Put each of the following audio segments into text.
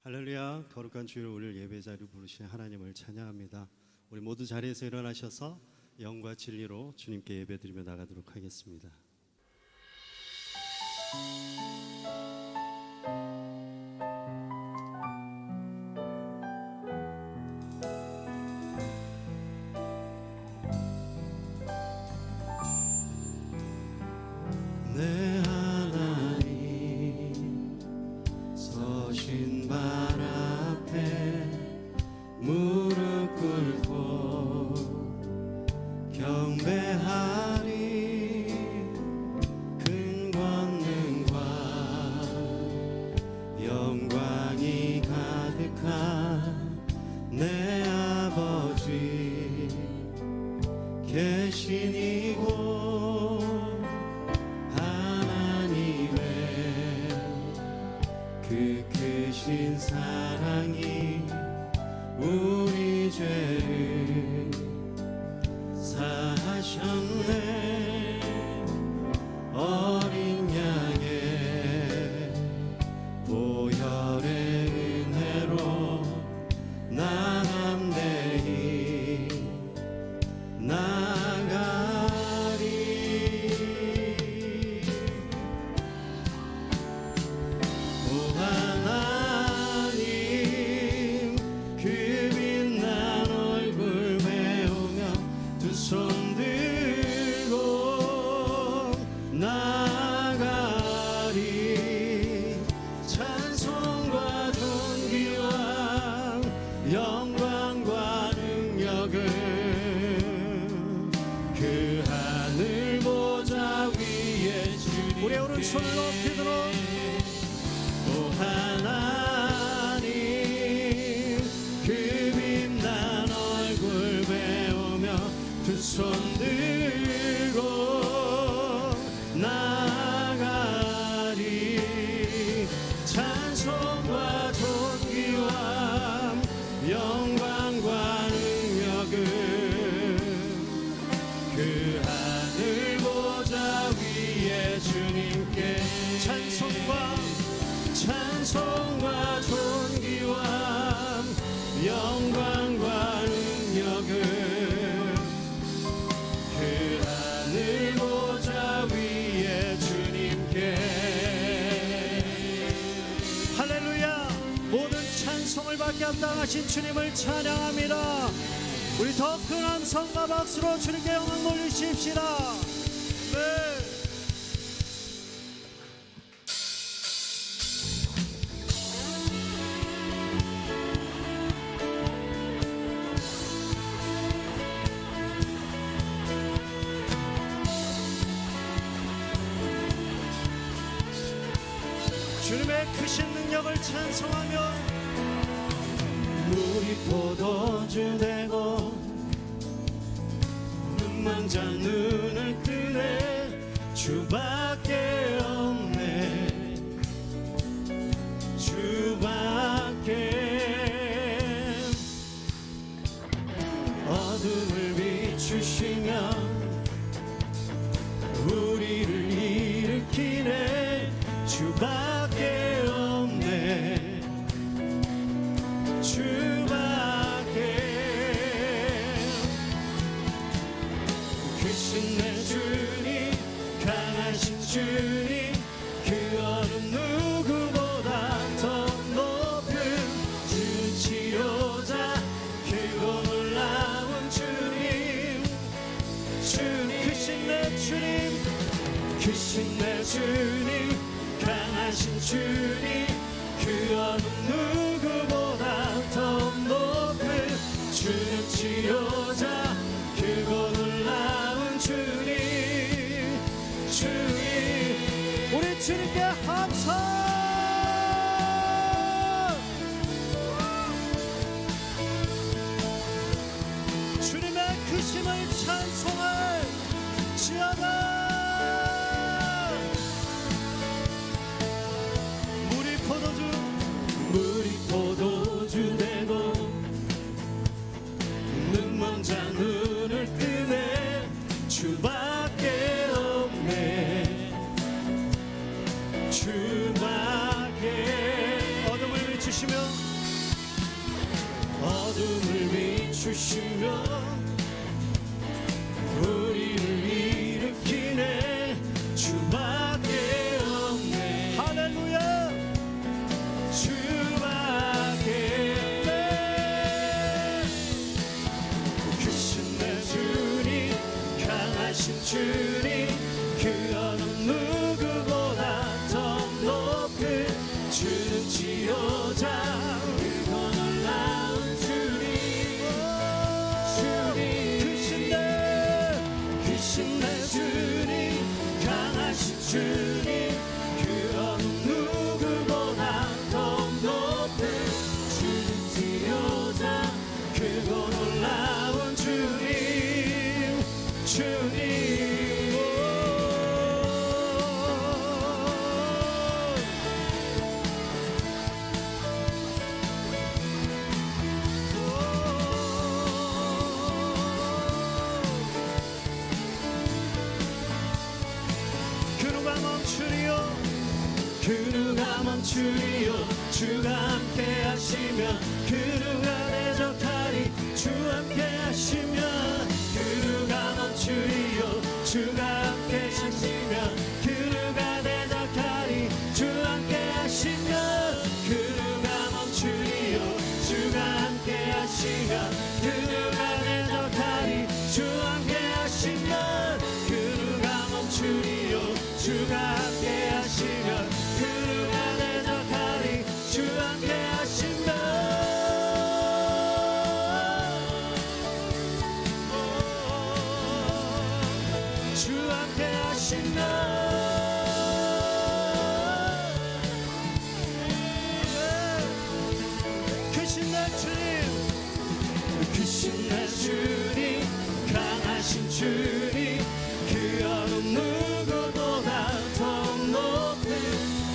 할렐루야. 거룩한 주일 오늘 예배 자리로 부르신 하나님을 찬양합니다. 우리 모두 자리에서 일어나셔서 영과 진리로 주님께 예배드리며 나가도록 하겠습니다. 내 하나님 서신 발 앞에 무릎 꿇고 경배하리. 큰 권능과 영광이 가득한 내 아버지 계신 이곳 그 크신 사랑이 우리 죄를 사하셨네. 어린 양의 보혈의 은혜로 나 담대히 나가리. 하나님 그 빛난 얼굴 배우며 두 손 들고 나가리. 찬송과 존귀와 영광과 능력을 그 하늘 보좌 위에 주님께 우리의 오른손을 높이도록 하나님 그 빛난 얼굴 배우며 두 손 들고 나가리. 찬송과 존귀와 영광과 능력을 그 하늘 보좌 위에 주님께 찬송과 존귀와 영광과 능력을 그 하늘 보좌 위에 주님께. 할렐루야. 모든 찬송을 받게 합당하신 주님을 찬양합니다. 우리 더 큰 함성과 박수로 주님께 영광 돌리십시다. 네. 주님의 크신 능력을 찬송하며 물이 포도주 되고 눈먼자 눈을 뜨네. 주밖에 없네. 주밖에. 어둠을 비추시며 우리를 일으키네. 주밖에 없네. 주밖에. 크신 내 주님 강하신 주님 그 어느 누구보다 더 높은 주치료자 크고 놀라운 주님. 크신 내 주님 크신 내 주님 강하신 주님 그 어느 누구보다 더 높은 주는 치료자 크고 놀라운 주님. 우리 주님께 함성. 주님의 크심을 찬송할 지어다. 물이 포도주 되고 눈먼자 눈을 뜨네. 주밖에 없네. 주밖에. 어둠을 비추시며 어둠을 비추시며 우리를 일으키네 주밖에 없네 할렐루야 주밖에 없네 크신 내 주님 강하신 주님 그 어느 누구보다 더 높은 주는 지효자 주님 그 어느 누구보다 더 높은 주는 지효자 크고 놀라운 주님 주님 그 누가 멈추리요 주가 함께 하시면 그 누가 대적하리 주 함께 하시면 그 누가 멈추리요 주가 함께 하시면 그 누가 대적하리 주 함께 하시면 그 누가 멈추리요 주가 함께 하시면 그 누가 대적하리 주 함께 하시면 그 누가 멈추리요 주가 함께 하시면 그 누가 대적하리 주 함께 하시면 주 함께 하시면 크신 내 주님 크신 내 주님 강하신 주님 그 어느 누구보다 더 높은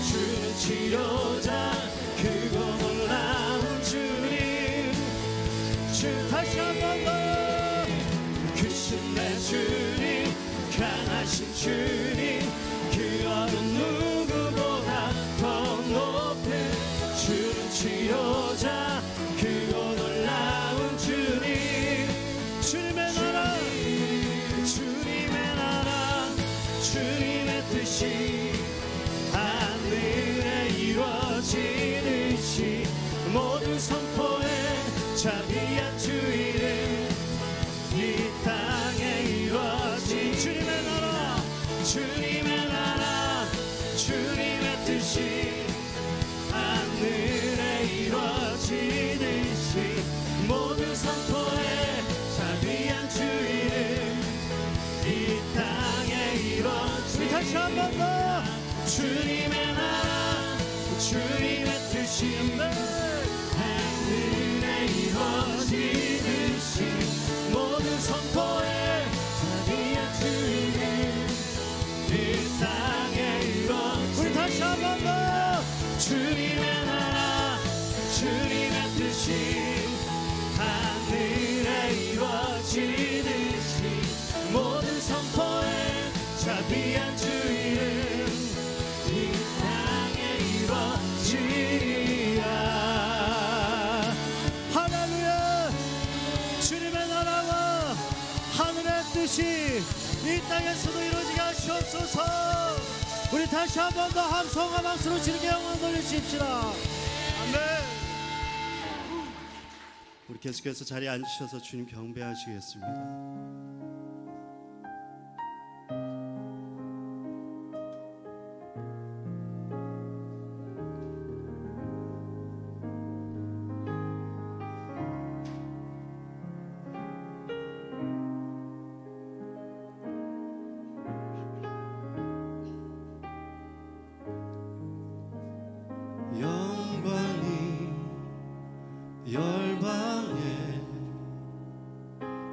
주는 치료자 크고 놀라운 주님 주 다시 한번 더 크신 내 주님 강하신 주님 그 어느 누구보다 더 높은 주는 치료자 크고 놀라운 주님 주님의 나라 주님의 나라 주님의 뜻이 하늘에 이루어지듯이 모든 선포에 자비한 주 이름 이 땅에 이루어진 주님의 나라 주님의 나라 주님의 뜻이 하늘에 이루어지듯이 모든 선포에 자비한 주 이름 이 땅에 이루어지듯이 다시 한 번 더 주님의 나라 주님의 뜻이 하늘에 이루어지듯이 모든 선포에 자비한 주 이름 이 땅에 이루어지듯이 우리 다시 한 번 더 주님의 나라 주님의 뜻이 하늘에 이루어지듯이 모든 선포에 자비한 주 이름 이 땅에 이루어지리라 할렐루야 주님의 나라와 하늘의 뜻이 이 땅에서도 이루어지게 하시옵소서 우리 다시 한 번 더 함성과 박수로 주님께 영광 돌리십시다 아멘 우리 계속해서 자리에 앉으셔서 주님 경배하시겠습니다 영광이 열방에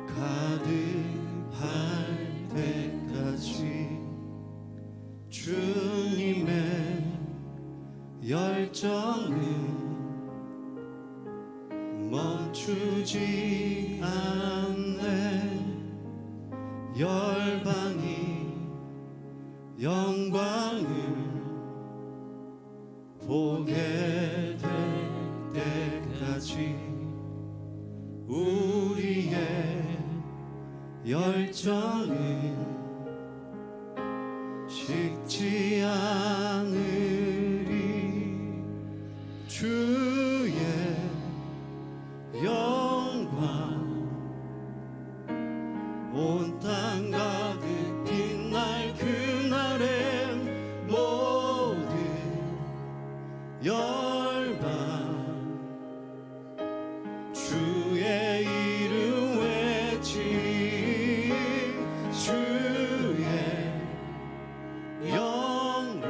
가득할 때까지 주님의 열정은 멈추지 않네 열방이 영광을 보게 될 열정은 식지 않으리. 주의 영광 온 땅 가득 빛날 그날엔 모든 열방 주의 이름 외치리. 주의 영광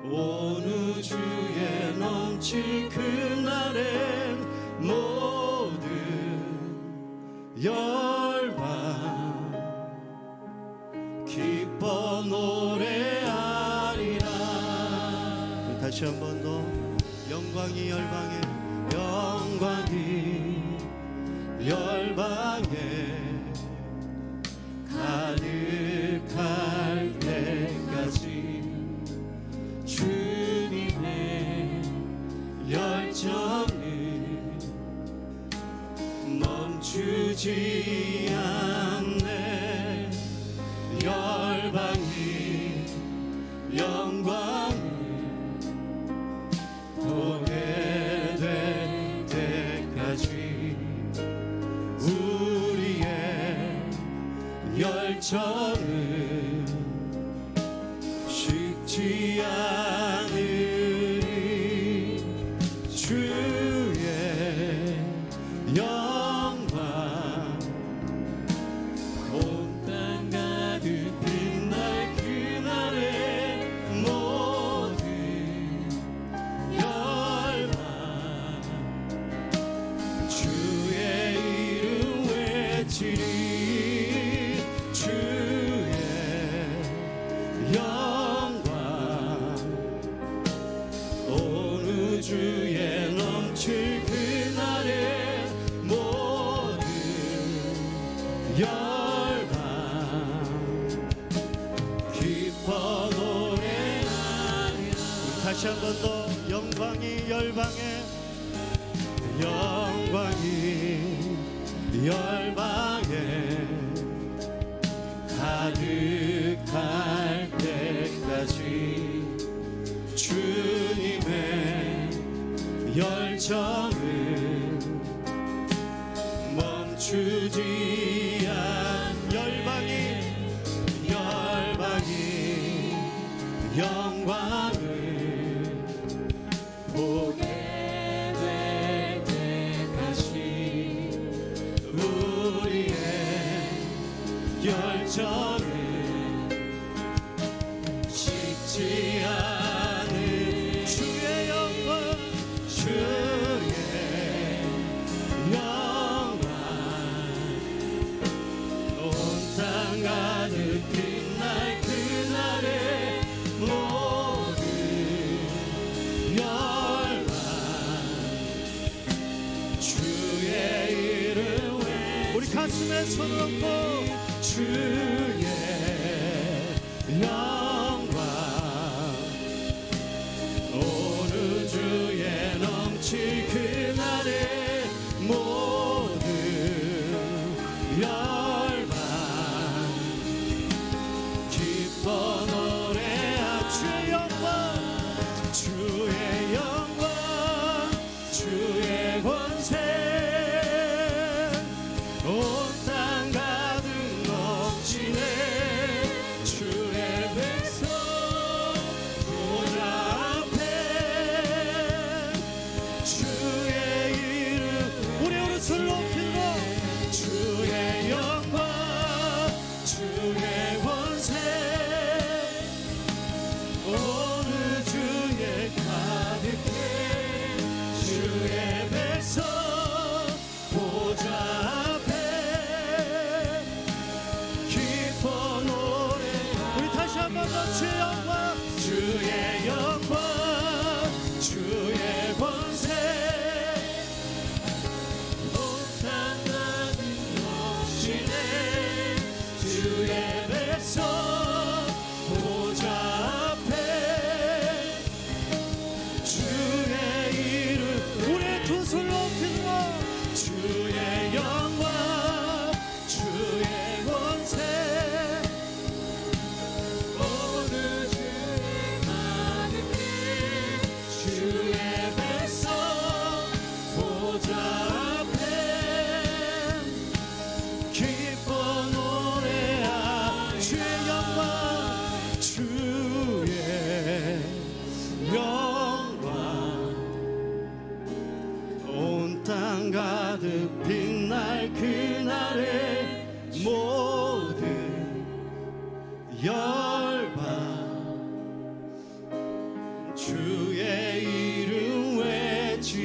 온 우주에 넘칠 그날엔 모든 열방 기뻐 노래하리라. 다시 한 번 더. 영광이 열방에 영광이 열방에 가득할 때까지 주님의 열정은 멈추지 않네. 열방이 영광을 보게 될 때까지 우리의 열정은 식지 않으리. 주의 영광 온 땅 가득 빛날 그날의 모든 열방 주의 이름 외치리. 주의 영광 온 우주에 넘칠 그날의 모든 열방 기뻐 노래하리라. 다시 한 번 더. 영광이 열방에 영광이 열방에 가득할 때까지 주님의 열정은 멈추지 않. 열방이 영광을 보게 될 때까지 우리의 열정은 식지 않은 주의 영광 주의 영광 온 땅 가득 빛날 그날의 모든 열방 주의 이름 외 우리 가슴에 손을 얹고 주의 영광 온 우주에 넘칠 그날의 모든 열방 기뻐 노래하. 주의 영광 주의 영광 주의 권세 온 땅 가득 넘치네. 주의 백성 보좌 앞에 주의 이름 우리 오른손을 높이고 주의 영광 주의 권세 온 우주에 가득해. 주의 백성 보좌 앞에 기뻐 노래. 우리 다시 한 번 더 주의 영광 주의 영광 주의 권세 온 땅 가득 넘치네. 주의 백성 보좌 앞에 주의 이름 우리 두 손 높이고 주의 영광 영광 가득 빛날 그날의 모든 열방 주의 이름 외치리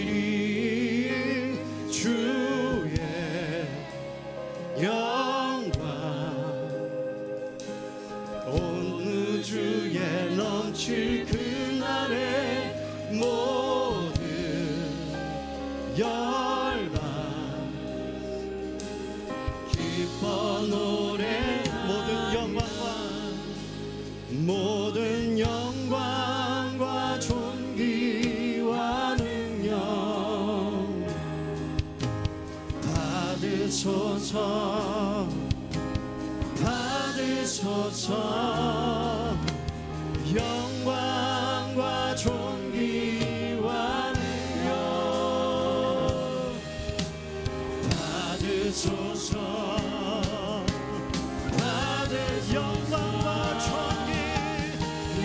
주의 영광 온 우주에 넘칠 그날의 모든 열방 기뻐 노래 모든 영광과 존귀와 능력 받으소서 받으소서 영광과 존귀와 능력 받으소서 영광과 존귀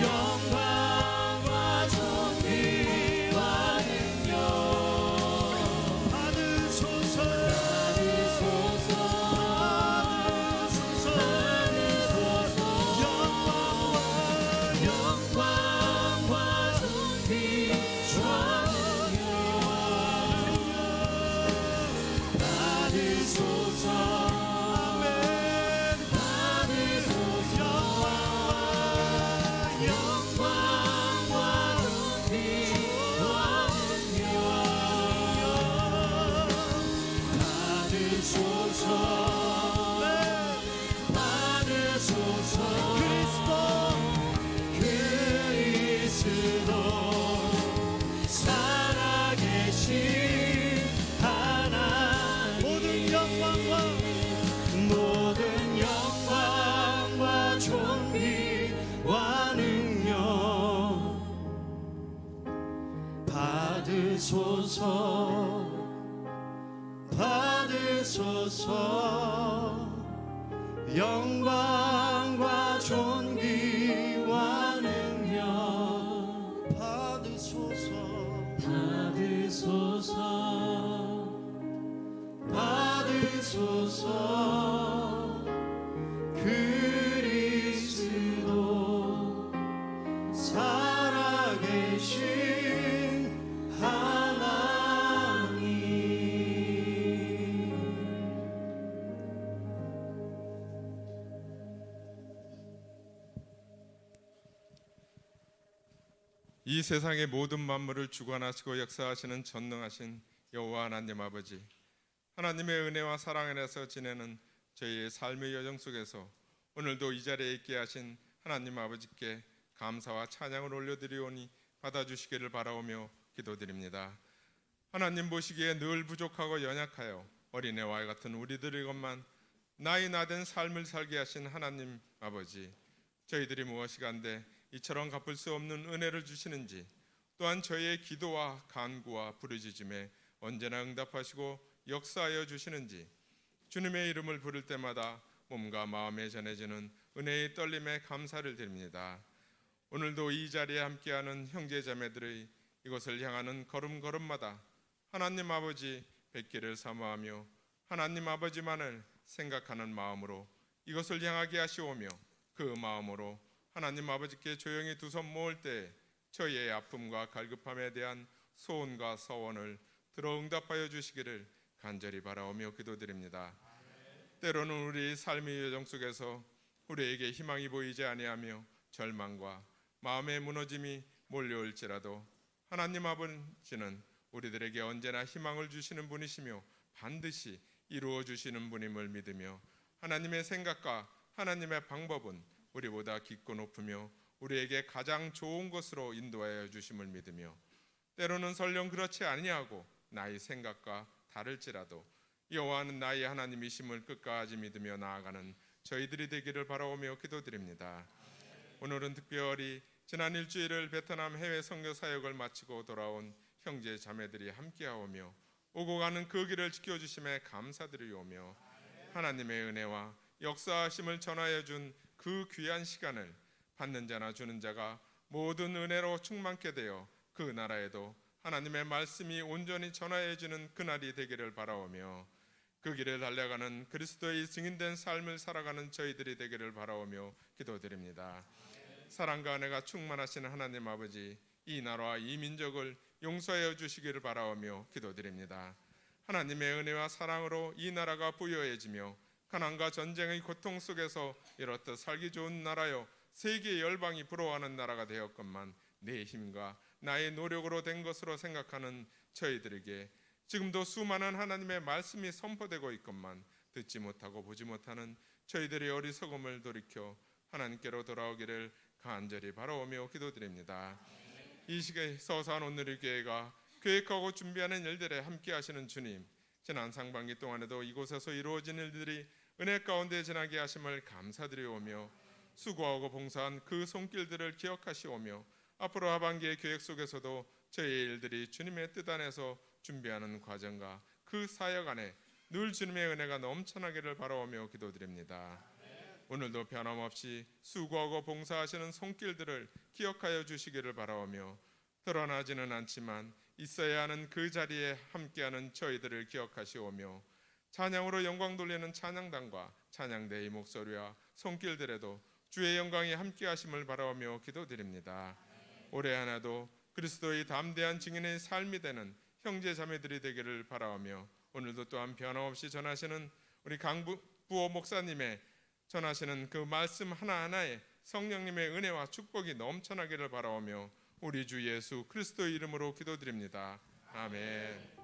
영광과 존귀와 능력 받으소서 영광과 존귀와 능력 받으소서 그리스도 살아계신 하나님 모든 영광과 존귀와 능력 받으소서 받으소서 영광과 존귀와 능력 받으소서 받으소서 그리스도 살아계신 하나님 이 세상의 모든 만물을 주관하시고 역사하시는 전능하신 여호와 하나님 아버지, 하나님의 은혜와 사랑 안에서 지내는 저희의 삶의 여정 속에서 오늘도 이 자리에 있게 하신 하나님 아버지께 감사와 찬양을 올려드리오니 받아주시기를 바라오며 기도드립니다. 하나님 보시기에 늘 부족하고 연약하여 어린애와 같은 우리들의 것만 나이 나된 삶을 살게 하신 하나님 아버지, 저희들이 무엇이간데 이처럼 갚을 수 없는 은혜를 주시는지, 또한 저희의 기도와 간구와 부르짖음에 언제나 응답하시고 역사하여 주시는지 주님의 이름을 부를 때마다 몸과 마음에 전해지는 은혜의 떨림에 감사를 드립니다. 오늘도 이 자리에 함께하는 형제자매들의 이곳을 향하는 걸음걸음마다 하나님 아버지 뵙기를 사모하며 하나님 아버지만을 생각하는 마음으로 이것을 향하게 하시오며, 그 마음으로 하나님 아버지께 조용히 두 손 모을 때 저희의 아픔과 갈급함에 대한 소원과 서원을 들어 응답하여 주시기를 간절히 바라오며 기도드립니다. 때로는 우리 삶의 여정 속에서 우리에게 희망이 보이지 아니하며 절망과 마음의 무너짐이 몰려올지라도 하나님 아버지는 우리들에게 언제나 희망을 주시는 분이시며 반드시 이루어 주시는 분임을 믿으며, 하나님의 생각과 하나님의 방법은 우리보다 깊고 높으며 우리에게 가장 좋은 것으로 인도하여 주심을 믿으며, 때로는 설령 그렇지 아니하고 나의 생각과 다를지라도 여호와는 나의 하나님이심을 끝까지 믿으며 나아가는 저희들이 되기를 바라오며 기도드립니다. 오늘은 특별히 지난 일주일을 베트남 해외 선교 사역을 마치고 돌아온 형제 자매들이 함께하오며 오고 가는 그 길을 지켜주심에 감사드리오며, 하나님의 은혜와 역사하심을 전하여 준 그 귀한 시간을 받는 자나 주는 자가 모든 은혜로 충만케 되어 그 나라에도 하나님의 말씀이 온전히 전하여지는 그날이 되기를 바라오며 그 길을 달려가는 그리스도의 증인된 삶을 살아가는 저희들이 되기를 바라오며 기도드립니다. 사랑과 은혜가 충만하신 하나님 아버지, 이 나라와 이 민족을 용서하여 주시기를 바라오며 기도드립니다. 하나님의 은혜와 사랑으로 이 나라가 부유해지며 가난과 전쟁의 고통 속에서 이렇듯 살기 좋은 나라요 세계 열방이 부러워하는 나라가 되었건만 내 힘과 나의 노력으로 된 것으로 생각하는 저희들에게 지금도 수많은 하나님의 말씀이 선포되고 있건만 듣지 못하고 보지 못하는 저희들의 어리석음을 돌이켜 하나님께로 돌아오기를 간절히 바라오며 기도드립니다. 이 시기에 서서한 오늘의 교회가 계획하고 준비하는 일들에 함께 하시는 주님, 지난 상반기 동안에도 이곳에서 이루어진 일들이 은혜 가운데 지나게 하심을 감사드리오며 수고하고 봉사한 그 손길들을 기억하시오며 앞으로 하반기의 계획 속에서도 저희의 일들이 주님의 뜻 안에서 준비하는 과정과 그 사역 안에 늘 주님의 은혜가 넘쳐나기를 바라오며 기도드립니다. 오늘도 변함없이 수고하고 봉사하시는 손길들을 기억하여 주시기를 바라오며 드러나지는 않지만 있어야 하는 그 자리에 함께하는 저희들을 기억하시오며 찬양으로 영광 돌리는 찬양단과 찬양대의 목소리와 손길들에도 주의 영광이 함께하심을 바라오며 기도드립니다. 올해 하나도 그리스도의 담대한 증인의 삶이 되는 형제 자매들이 되기를 바라오며 오늘도 또한 변함없이 전하시는 우리 강부호 목사님의 전하시는 그 말씀 하나하나에 성령님의 은혜와 축복이 넘쳐나기를 바라오며 우리 주 예수 그리스도의 이름으로 기도드립니다. 아멘.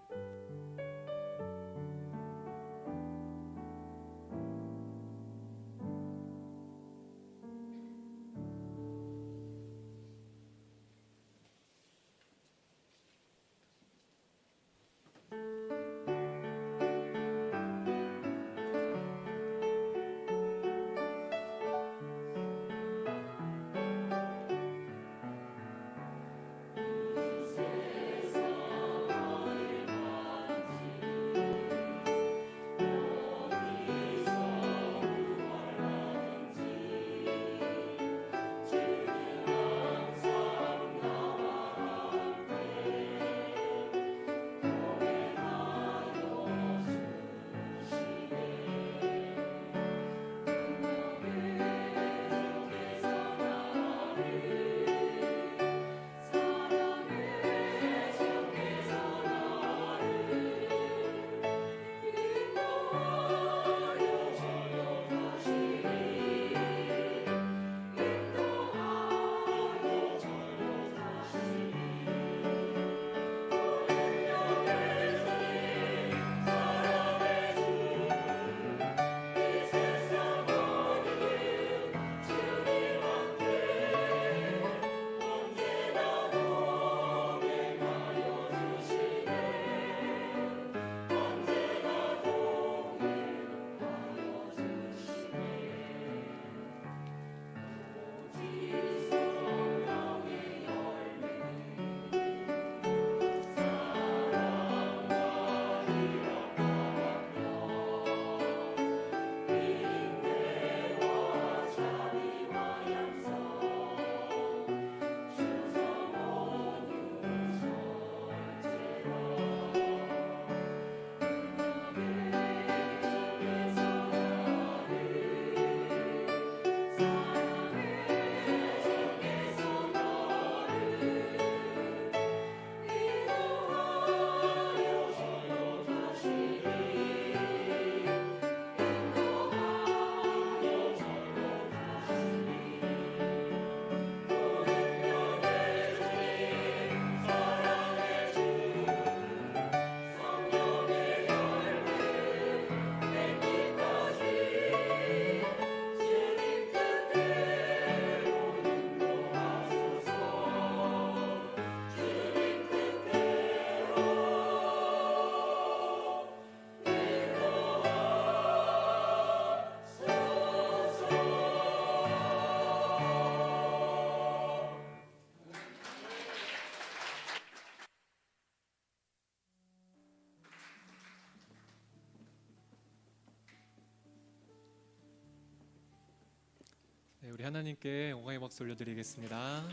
네, 우리 하나님께 영광의 박수 올려드리겠습니다.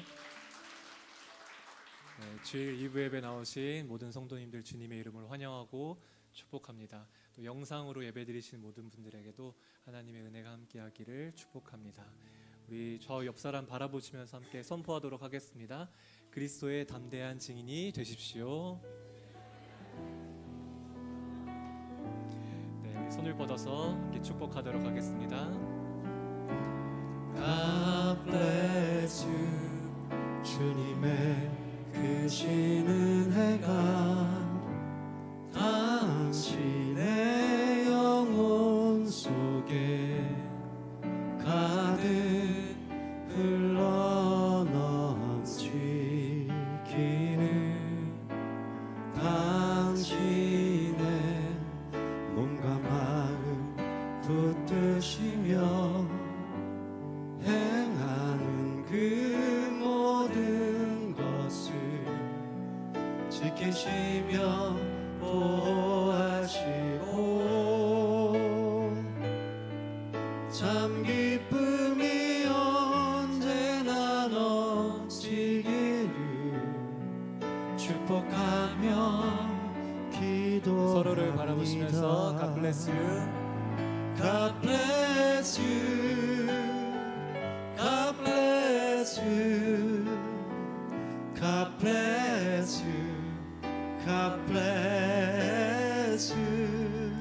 주일 2부 예배 나오신 모든 성도님들 주님의 이름으로 환영하고 축복합니다. 또 영상으로 예배 드리신 모든 분들에게도 하나님의 은혜가 함께하기를 축복합니다. 우리 저 옆 사람 바라보시면서 함께 선포하도록 하겠습니다. 그리스도의 담대한 증인이 되십시오. 네, 우리 손을 뻗어서 함께 축복하도록 하겠습니다. God bless you. 주님의 크신 은혜가 당신의 영혼 속에 가득 흘러넘치기를 당신의 몸과 마음 붙드시며 행하는 그 모든 것을 지키시며 보호하시고 참 기쁨이 언제나 넘치기를 축복하며 기도합니다. 서로를 바라보시면서 God bless you. God bless you. God bless you. God bless you. God bless you.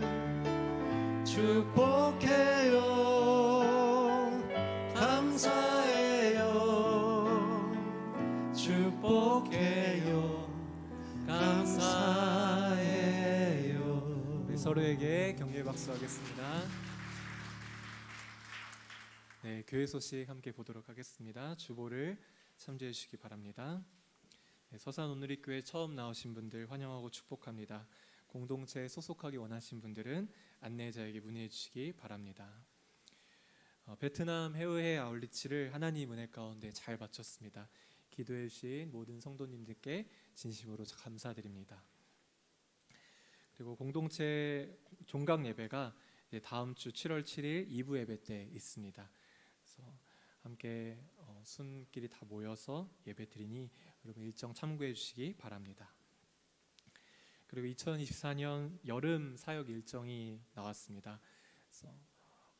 축복해요. 감사해요. 축복해요. 감사해요. 우리 서로에게 격려의 박수 하겠습니다. 네, 교회 소식 함께 보도록 하겠습니다. 주보를 참조해 주시기 바랍니다. 네, 서산 온누리교회 처음 나오신 분들 환영하고 축복합니다. 공동체에 소속하기 원하신 분들은 안내자에게 문의해 주시기 바랍니다. 베트남 해외 아울리치를 하나님 은혜 가운데 잘 마쳤습니다. 기도해 주신 모든 성도님들께 진심으로 감사드립니다. 그리고 공동체 종강 예배가 다음 주 7월 7일 2부 예배 때 있습니다. 그래서 함께 순끼리 다 모여서 예배 드리니 여러분 일정 참고해 주시기 바랍니다. 그리고 2024년 여름 사역 일정이 나왔습니다. 그래서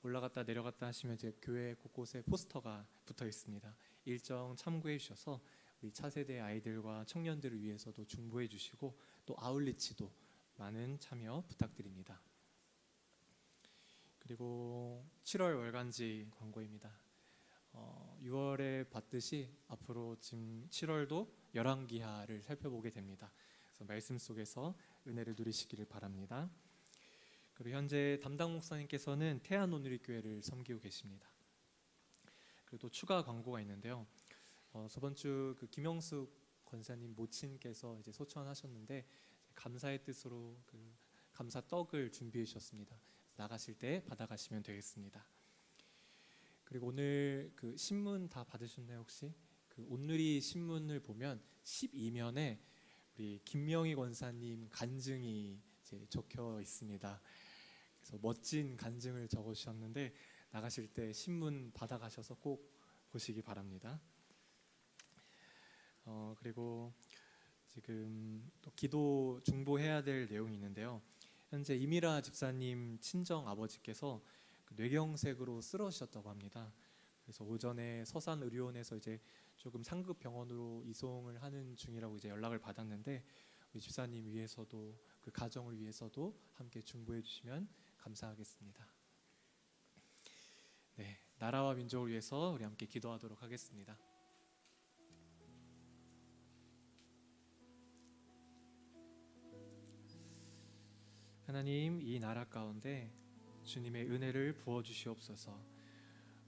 올라갔다 내려갔다 하시면 이제 교회 곳곳에 포스터가 붙어 있습니다. 일정 참고해 주셔서 우리 차세대 아이들과 청년들을 위해서도 중보해 주시고 또 아울리치도 많은 참여 부탁드립니다. 그리고 7월 월간지 광고입니다. 6월에 봤듯이 앞으로 지금 7월도 열왕기하를 살펴보게 됩니다. 그래서 말씀 속에서 은혜를 누리시기를 바랍니다. 그리고 현재 담당 목사님께서는 태안 온누리교회를 섬기고 계십니다. 그리고 또 추가 광고가 있는데요. 저번 주 그 김영숙 권사님 모친께서 이제 소천하셨는데 감사의 뜻으로 그 감사 떡을 준비해 주셨습니다. 나가실 때 받아가시면 되겠습니다. 그리고 오늘 그 신문 다 받으셨나요 혹시? 그 온누리 신문을 보면 12면에 우리 김명희 권사님 간증이 이제 적혀 있습니다. 그래서 멋진 간증을 적어주셨는데 나가실 때 신문 받아가셔서 꼭 보시기 바랍니다. 그리고 지금 또 기도 중보해야 될 내용이 있는데요. 현재 이미라 집사님 친정 아버지께서 뇌경색으로 쓰러지셨다고 합니다. 그래서 오전에 서산 의료원에서 이제 조금 상급 병원으로 이송을 하는 중이라고 이제 연락을 받았는데 우리 집사님 위해서도 그 가정을 위해서도 함께 중보해 주시면 감사하겠습니다. 네, 나라와 민족을 위해서 우리 함께 기도하도록 하겠습니다. 하나님, 이 나라 가운데 주님의 은혜를 부어 주시옵소서.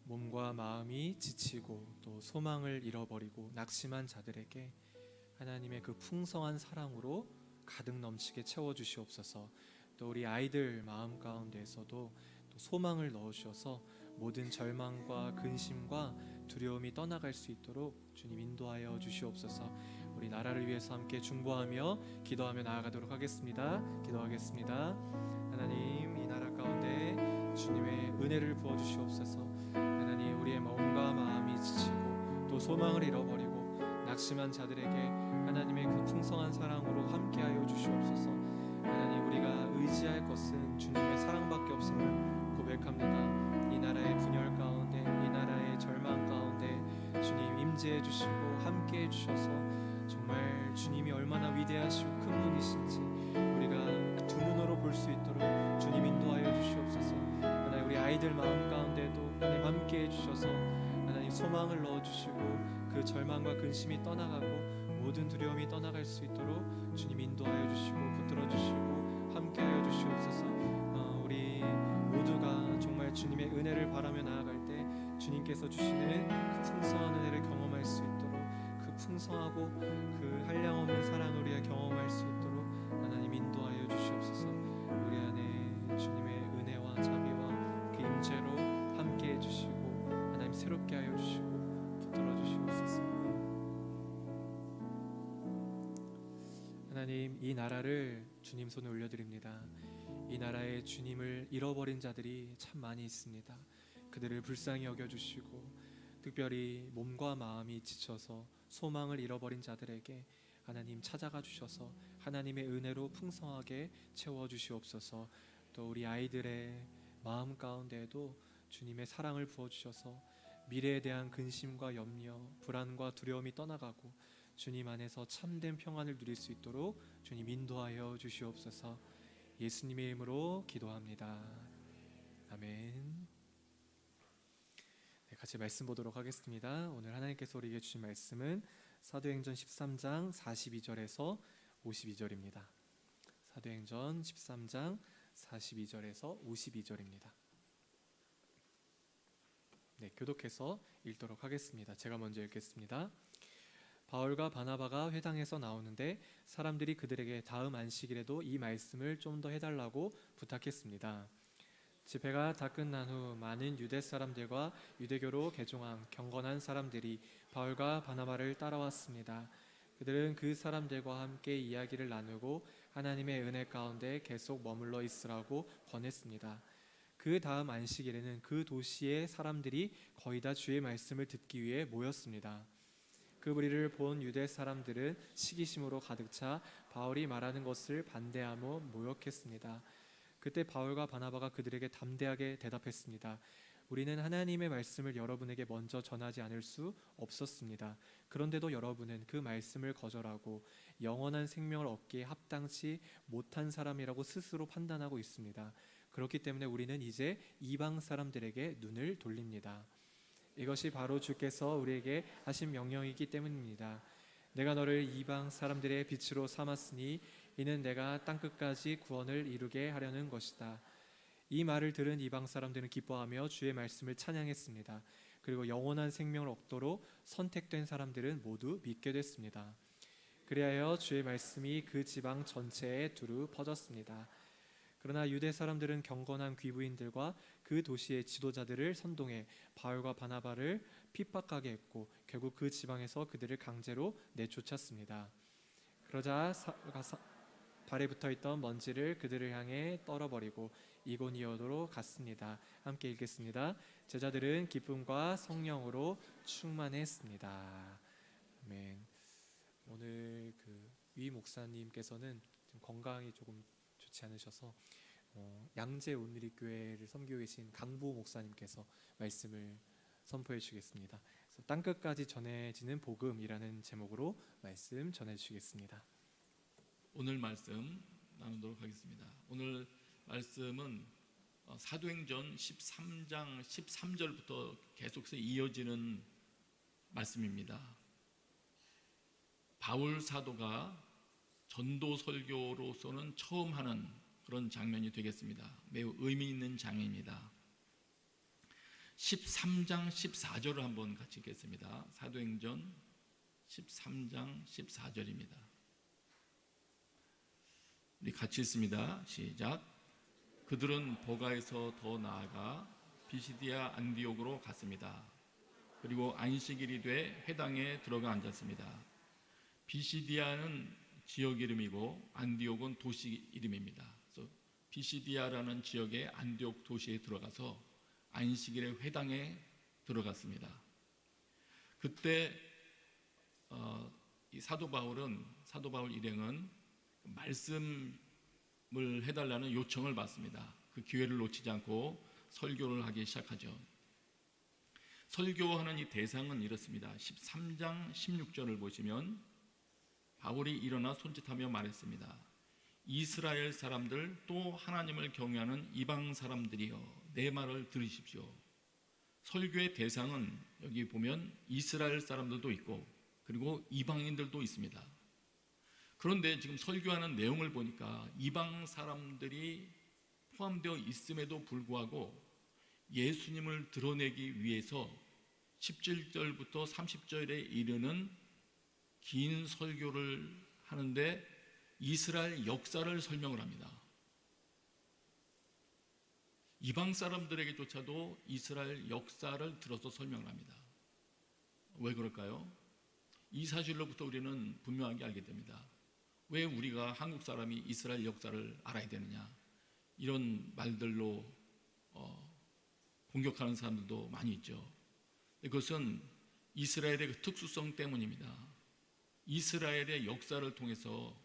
몸과 마음이 지치고 또 소망을 잃어버리고 낙심한 자들에게 하나님의 그 풍성한 사랑으로 가득 넘치게 채워 주시옵소서. 또 우리 아이들 마음 가운데에서도 또 소망을 넣어 주셔서 모든 절망과 근심과 두려움이 떠나갈 수 있도록 주님 인도하여 주시옵소서. 우리 나라를 위해서 함께 중보하며 기도하며 나아가도록 하겠습니다. 기도하겠습니다. 하나님, 이 나라 가운데 주님의 은혜를 부어 주시옵소서. 하나님, 우리의 몸과 마음이 지치고 또 소망을 잃어버리고 낙심한 자들에게 하나님의 그 풍성한 사랑으로 함께하여 주시옵소서. 하나님, 우리가 의지할 것은 주님의 사랑밖에 없음을 고백합니다. 이 나라의 분열 가운데, 이 나라의 절망 가운데 주님 임재해 주시고 함께해 주셔서 정말 주님이 얼마나 위대하시고 큰 분이신지 우리가 두 눈으로 볼 수 있도록 주님 인도하여 주시옵소서. 하나님, 우리 아이들 마음 가운데도 하나님 함께해 주셔서 하나님 소망을 넣어주시고 그 절망과 근심이 떠나가고 모든 두려움이 떠나갈 수 있도록 주님 인도하여 주시고 붙들어 주시고 함께하여 주시옵소서. 우리 모두가 정말 주님의 은혜를 바라며 나아갈 때 주님께서 주시는 그 풍성한 은혜를 경험할 수 있도록 그 풍성하고 그 한량없는 사랑을 우리가 경험할 수 있도록 하나님 인도하여 주시옵소서. 우리 안에 주님의 은혜와 자비와 그 임재로 함께해 주시고 하나님 새롭게 하여 주시고 붙들어 주시옵소서. 하나님, 이 나라를 주님 손에 올려드립니다. 이 나라에 주님을 잃어버린 자들이 참 많이 있습니다. 그들을 불쌍히 여겨주시고 특별히 몸과 마음이 지쳐서 소망을 잃어버린 자들에게 하나님 찾아가 주셔서 하나님의 은혜로 풍성하게 채워주시옵소서. 또 우리 아이들의 마음 가운데에도 주님의 사랑을 부어주셔서 미래에 대한 근심과 염려, 불안과 두려움이 떠나가고 주님 안에서 참된 평안을 누릴 수 있도록 주님 인도하여 주시옵소서. 예수님의 이름으로 기도합니다. 아멘. 네, 같이 말씀 보도록 하겠습니다. 오늘 하나님께서 우리에게 주신 말씀은 사도행전 13장 42절에서 52절입니다. 사도행전 13장 42절에서 52절입니다. 네, 교독해서 읽도록 하겠습니다. 제가 먼저 읽겠습니다. 바울과 바나바가 회당에서 나오는데 사람들이 그들에게 다음 안식일에도 이 말씀을 좀 더 해달라고 부탁했습니다. 집회가 다 끝난 후 많은 유대 사람들과 유대교로 개종한 경건한 사람들이 바울과 바나바를 따라왔습니다. 그들은 그 사람들과 함께 이야기를 나누고 하나님의 은혜 가운데 계속 머물러 있으라고 권했습니다. 그 다음 안식일에는 그 도시의 사람들이 거의 다 주의 말씀을 듣기 위해 모였습니다. 그 무리를 본 유대 사람들은 시기심으로 가득 차 바울이 말하는 것을 반대하며 모욕했습니다. 그때 바울과 바나바가 그들에게 담대하게 대답했습니다. 우리는 하나님의 말씀을 여러분에게 먼저 전하지 않을 수 없었습니다. 그런데도 여러분은 그 말씀을 거절하고 영원한 생명을 얻기에 합당치 못한 사람이라고 스스로 판단하고 있습니다. 그렇기 때문에 우리는 이제 이방 사람들에게 눈을 돌립니다. 이것이 바로 주께서 우리에게 하신 명령이기 때문입니다. 내가 너를 이방 사람들의 빛으로 삼았으니 이는 내가 땅끝까지 구원을 이루게 하려는 것이다. 이 말을 들은 이방 사람들은 기뻐하며 주의 말씀을 찬양했습니다. 그리고 영원한 생명을 얻도록 선택된 사람들은 모두 믿게 됐습니다. 그리하여 주의 말씀이 그 지방 전체에 두루 퍼졌습니다. 그러나 유대 사람들은 경건한 귀부인들과 그 도시의 지도자들을 선동해 바울과 바나바를 핍박하게 했고 결국 그 지방에서 그들을 강제로 내쫓았습니다. 그러자 발에 붙어있던 먼지를 그들을 향해 떨어버리고 이고니온으로 갔습니다. 함께 읽겠습니다. 제자들은 기쁨과 성령으로 충만했습니다. 아멘. 오늘 위 목사님께서는 좀 건강이 조금 좋지 않으셔서 양재 온누리 교회를 섬기고 계신 강보 목사님께서 말씀을 선포해 주시겠습니다. 그래서 땅끝까지 전해지는 복음이라는 제목으로 말씀 전해 주시겠습니다. 오늘 말씀 나누도록 하겠습니다. 오늘 말씀은 사도행전 13장 13절부터 계속해서 이어지는 말씀입니다. 바울 사도가 전도 설교로서는 처음 하는 그런 장면이 되겠습니다. 매우 의미 있는 장면입니다. 13장 14절을 한번 같이 읽겠습니다. 사도행전 13장 14절입니다. 우리 같이 읽습니다. 시작. 그들은 보가에서 더 나아가 비시디아 안디옥으로 갔습니다. 그리고 안식일이 돼 회당에 들어가 앉았습니다. 비시디아는 지역 이름이고 안디옥은 도시 이름입니다. 그래서 비시디아라는 지역의 안디옥 도시에 들어가서 안식일의 회당에 들어갔습니다. 그때 이 사도 바울 일행은 말씀을 해달라는 요청을 받습니다. 그 기회를 놓치지 않고 설교를 하기 시작하죠. 설교하는 이 대상은 이렇습니다. 13장 16절을 보시면 바울이 일어나 손짓하며 말했습니다. 이스라엘 사람들 또 하나님을 경외하는 이방 사람들이여 내 말을 들으십시오. 설교의 대상은 여기 보면 이스라엘 사람들도 있고 그리고 이방인들도 있습니다. 그런데 지금 설교하는 내용을 보니까 이방 사람들이 포함되어 있음에도 불구하고 예수님을 드러내기 위해서 17절부터 30절에 이르는 긴 설교를 하는데 이스라엘 역사를 설명을 합니다. 이방 사람들에게조차도 이스라엘 역사를 들어서 설명을 합니다. 왜 그럴까요? 이 사실로부터 우리는 분명하게 알게 됩니다. 왜 우리가 한국 사람이 이스라엘 역사를 알아야 되느냐, 이런 말들로 공격하는 사람들도 많이 있죠. 그것은 이스라엘의 그 특수성 때문입니다. 이스라엘의 역사를 통해서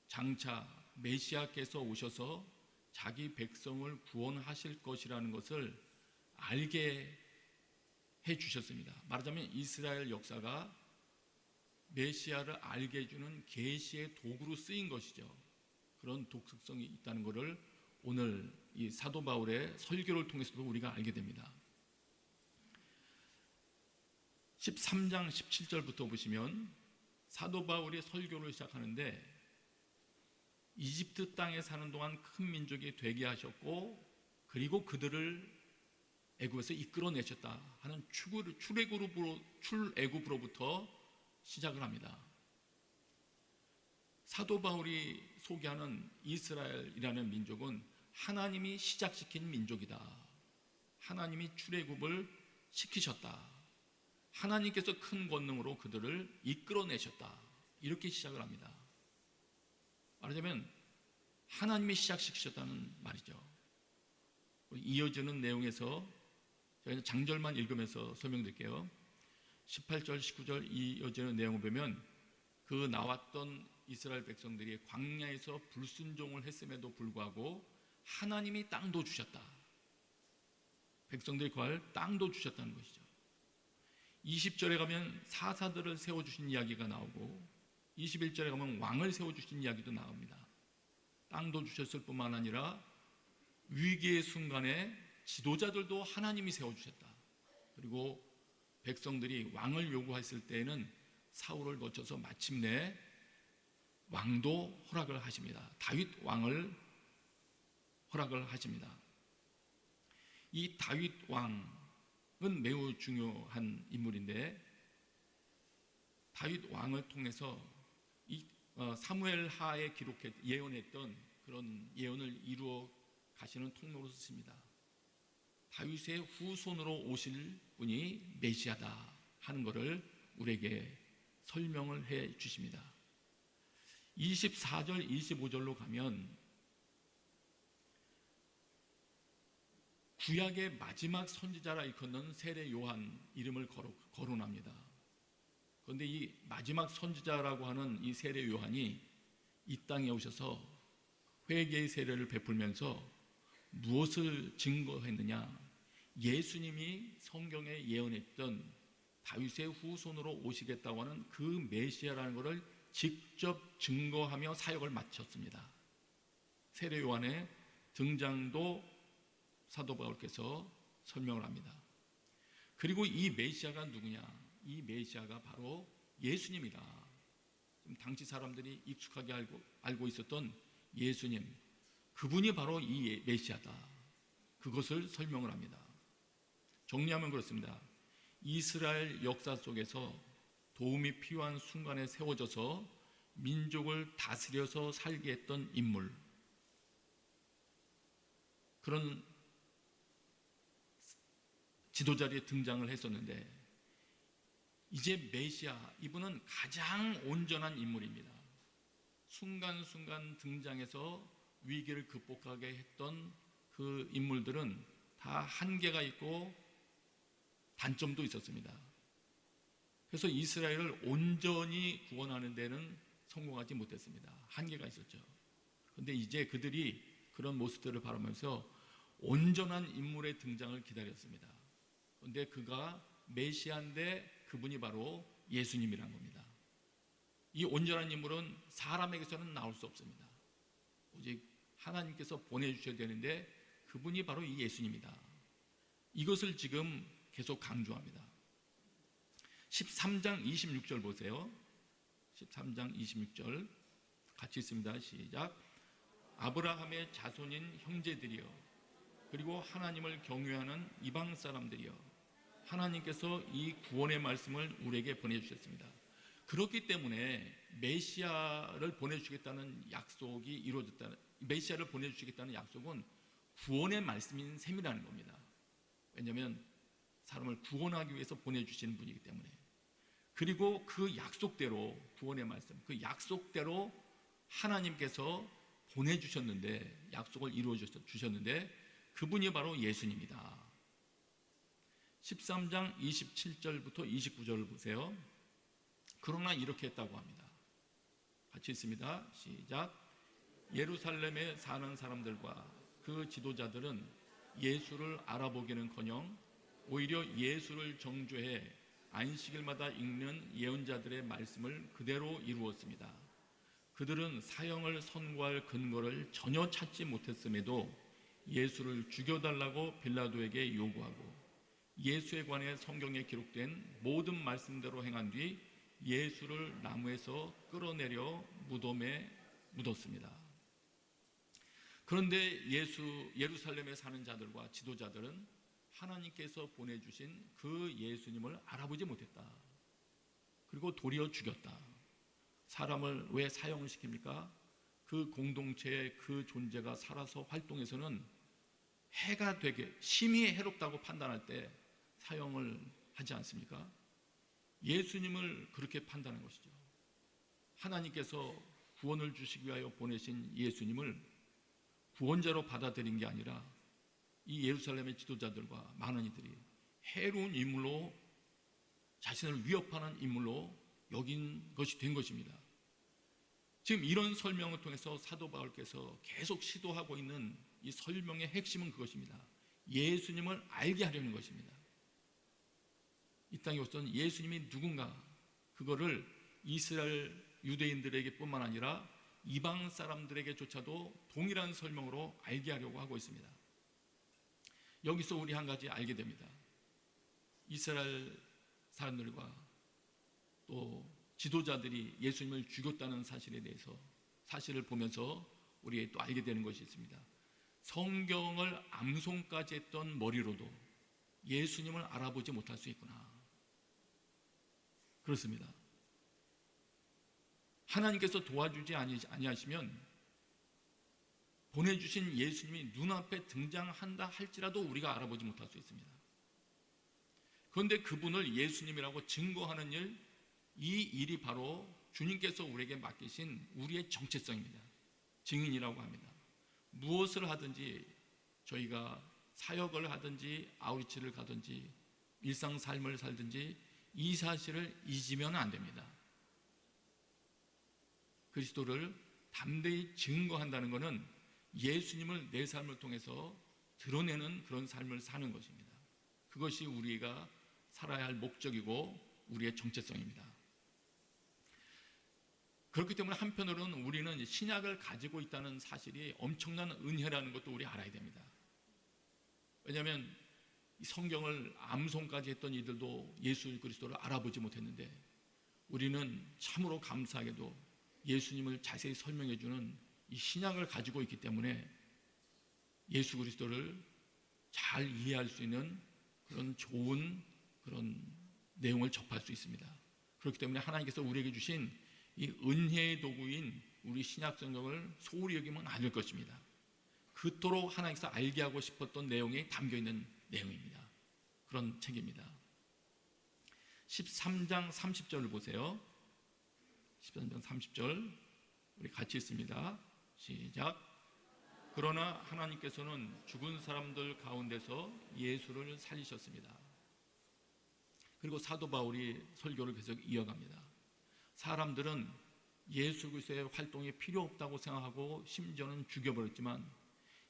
장차 메시아께서 오셔서 자기 백성을 구원하실 것이라는 것을 알게 해주셨습니다. 말하자면 이스라엘 역사가 메시아를 알게 해주는 계시의 도구로 쓰인 것이죠. 그런 독특성이 있다는 것을 오늘 이 사도 바울의 설교를 통해서도 우리가 알게 됩니다. 13장 17절부터 보시면 사도 바울이 설교를 시작하는데 이집트 땅에 사는 동안 큰 민족이 되게 하셨고 그리고 그들을 애굽에서 이끌어내셨다 하는 출애굽으로부터 시작을 합니다. 사도 바울이 소개하는 이스라엘이라는 민족은 하나님이 시작시킨 민족이다. 하나님이 출애굽을 시키셨다. 하나님께서 큰 권능으로 그들을 이끌어내셨다. 이렇게 시작을 합니다. 말하자면 하나님이 시작시키셨다는 말이죠. 이어지는 내용에서 저희는 장절만 읽으면서 설명드릴게요. 18절, 19절 이어지는 내용을 보면 그 나왔던 이스라엘 백성들이 광야에서 불순종을 했음에도 불구하고 하나님이 땅도 주셨다. 백성들이 구할 땅도 주셨다는 것이죠. 20절에 가면 사사들을 세워주신 이야기가 나오고 21절에 가면 왕을 세워주신 이야기도 나옵니다. 땅도 주셨을 뿐만 아니라 위기의 순간에 지도자들도 하나님이 세워주셨다. 그리고 백성들이 왕을 요구했을 때에는 사울을 거쳐서 마침내 왕도 허락을 하십니다. 다윗 왕을 허락을 하십니다. 이 다윗 왕은 매우 중요한 인물인데 다윗 왕을 통해서 이 사무엘 하에 예언했던 그런 예언을 이루어 가시는 통로로 쓰십니다. 다윗의 후손으로 오실 분이 메시아다 하는 것을 우리에게 설명을 해 주십니다. 24절, 25절로 가면 구약의 마지막 선지자라 일컫는 세례 요한 이름을 거론합니다. 그런데 이 마지막 선지자라고 하는 이 세례 요한이 이 땅에 오셔서 회개의 세례를 베풀면서 무엇을 증거했느냐? 예수님이 성경에 예언했던 다윗의 후손으로 오시겠다고 하는 그 메시아라는 것을 직접 증거하며 사역을 마쳤습니다. 세례 요한의 등장도 사도 바울께서 설명을 합니다. 그리고 이 메시아가 누구냐? 이 메시아가 바로 예수님이다. 당시 사람들이 익숙하게 알고 있었던 예수님, 그분이 바로 이 메시아다. 그것을 설명을 합니다. 정리하면 그렇습니다. 이스라엘 역사 속에서 도움이 필요한 순간에 세워져서 민족을 다스려서 살게 했던 인물, 그런 지도자리에 등장을 했었는데 이제 메시아, 이분은 가장 온전한 인물입니다. 순간순간 등장해서 위기를 극복하게 했던 그 인물들은 다 한계가 있고 단점도 있었습니다. 그래서 이스라엘을 온전히 구원하는 데는 성공하지 못했습니다. 한계가 있었죠. 그런데 이제 그들이 그런 모습들을 바라면서 온전한 인물의 등장을 기다렸습니다. 그런데 그가 메시아인데 그분이 바로 예수님이란 겁니다. 이 온전한 인물은 사람에게서는 나올 수 없습니다. 오직 하나님께서 보내주셔야 되는데 그분이 바로 이 예수님이다. 이것을 지금 계속 강조합니다. 13장 26절 보세요. 13장 26절 같이 있습니다. 시작. 아브라함의 자손인 형제들이여, 그리고 하나님을 경외하는 이방 사람들이여, 하나님께서 이 구원의 말씀을 우리에게 보내주셨습니다. 그렇기 때문에 메시아를 보내주시겠다는 약속이 이루어졌다. 메시아를 보내주시겠다는 약속은 구원의 말씀인 셈이라는 겁니다. 왜냐하면 사람을 구원하기 위해서 보내주시는 분이기 때문에. 그리고 그 약속대로, 구원의 말씀, 그 약속대로 하나님께서 보내주셨는데, 약속을 이루어 주셨는데 그분이 바로 예수님이다. 13장 27절부터 29절을 보세요. 그러나 이렇게 했다고 합니다. 같이 있습니다. 시작. 예루살렘에 사는 사람들과 그 지도자들은 예수를 알아보기는커녕 오히려 예수를 정죄해 안식일마다 읽는 예언자들의 말씀을 그대로 이루었습니다. 그들은 사형을 선고할 근거를 전혀 찾지 못했음에도 예수를 죽여달라고 빌라도에게 요구하고 예수에 관해 성경에 기록된 모든 말씀대로 행한 뒤 예수를 나무에서 끌어내려 무덤에 묻었습니다. 그런데 예루살렘에 사는 자들과 지도자들은 하나님께서 보내주신 그 예수님을 알아보지 못했다. 그리고 도리어 죽였다. 사람을 왜 사형을 시킵니까? 그 공동체의 그 존재가 살아서 활동해서는 해가 되게 심히 해롭다고 판단할 때 사형을 하지 않습니까? 예수님을 그렇게 판단한 것이죠. 하나님께서 구원을 주시기 위하여 보내신 예수님을 구원자로 받아들인 게 아니라 이 예루살렘의 지도자들과 많은 이들이 해로운 인물로, 자신을 위협하는 인물로 여긴 것이 된 것입니다. 지금 이런 설명을 통해서 사도 바울께서 계속 시도하고 있는 이 설명의 핵심은 그것입니다. 예수님을 알게 하려는 것입니다. 이 땅에 오선 예수님이 누군가, 그거를 이스라엘 유대인들에게 뿐만 아니라 이방 사람들에게조차도 동일한 설명으로 알게 하려고 하고 있습니다. 여기서 우리 한 가지 알게 됩니다. 이스라엘 사람들과 또 지도자들이 예수님을 죽였다는 사실에 대해서, 사실을 보면서 우리 또 알게 되는 것이 있습니다. 성경을 암송까지 했던 머리로도 예수님을 알아보지 못할 수 있구나. 그렇습니다. 하나님께서 도와주지 아니하시면 보내주신 예수님이 눈앞에 등장한다 할지라도 우리가 알아보지 못할 수 있습니다. 그런데 그분을 예수님이라고 증거하는 일, 이 일이 바로 주님께서 우리에게 맡기신 우리의 정체성입니다. 증인이라고 합니다. 무엇을 하든지, 저희가 사역을 하든지 아우리치를 가든지 일상 삶을 살든지 이 사실을 잊으면 안 됩니다. 그리스도를 담대히 증거한다는 것은 예수님을 내 삶을 통해서 드러내는 그런 삶을 사는 것입니다. 그것이 우리가 살아야 할 목적이고 우리의 정체성입니다. 그렇기 때문에 한편으로는 우리는 신약을 가지고 있다는 사실이 엄청난 은혜라는 것도 우리 알아야 됩니다. 왜냐하면 이 성경을 암송까지 했던 이들도 예수 그리스도를 알아보지 못했는데 우리는 참으로 감사하게도 예수님을 자세히 설명해 주는 이 신약을 가지고 있기 때문에 예수 그리스도를 잘 이해할 수 있는 그런 좋은 그런 내용을 접할 수 있습니다. 그렇기 때문에 하나님께서 우리에게 주신 이 은혜의 도구인 우리 신약 성경을 소홀히 여기면 안 될 것입니다. 그토록 하나님께서 알게 하고 싶었던 내용이 담겨 있는 내용입니다. 그런 책입니다. 13장 30절을 보세요. 13장 30절 우리 같이 있습니다. 시작. 그러나 하나님께서는 죽은 사람들 가운데서 예수를 살리셨습니다. 그리고 사도 바울이 설교를 계속 이어갑니다. 사람들은 예수 그리스도의 활동이 필요 없다고 생각하고 심지어는 죽여버렸지만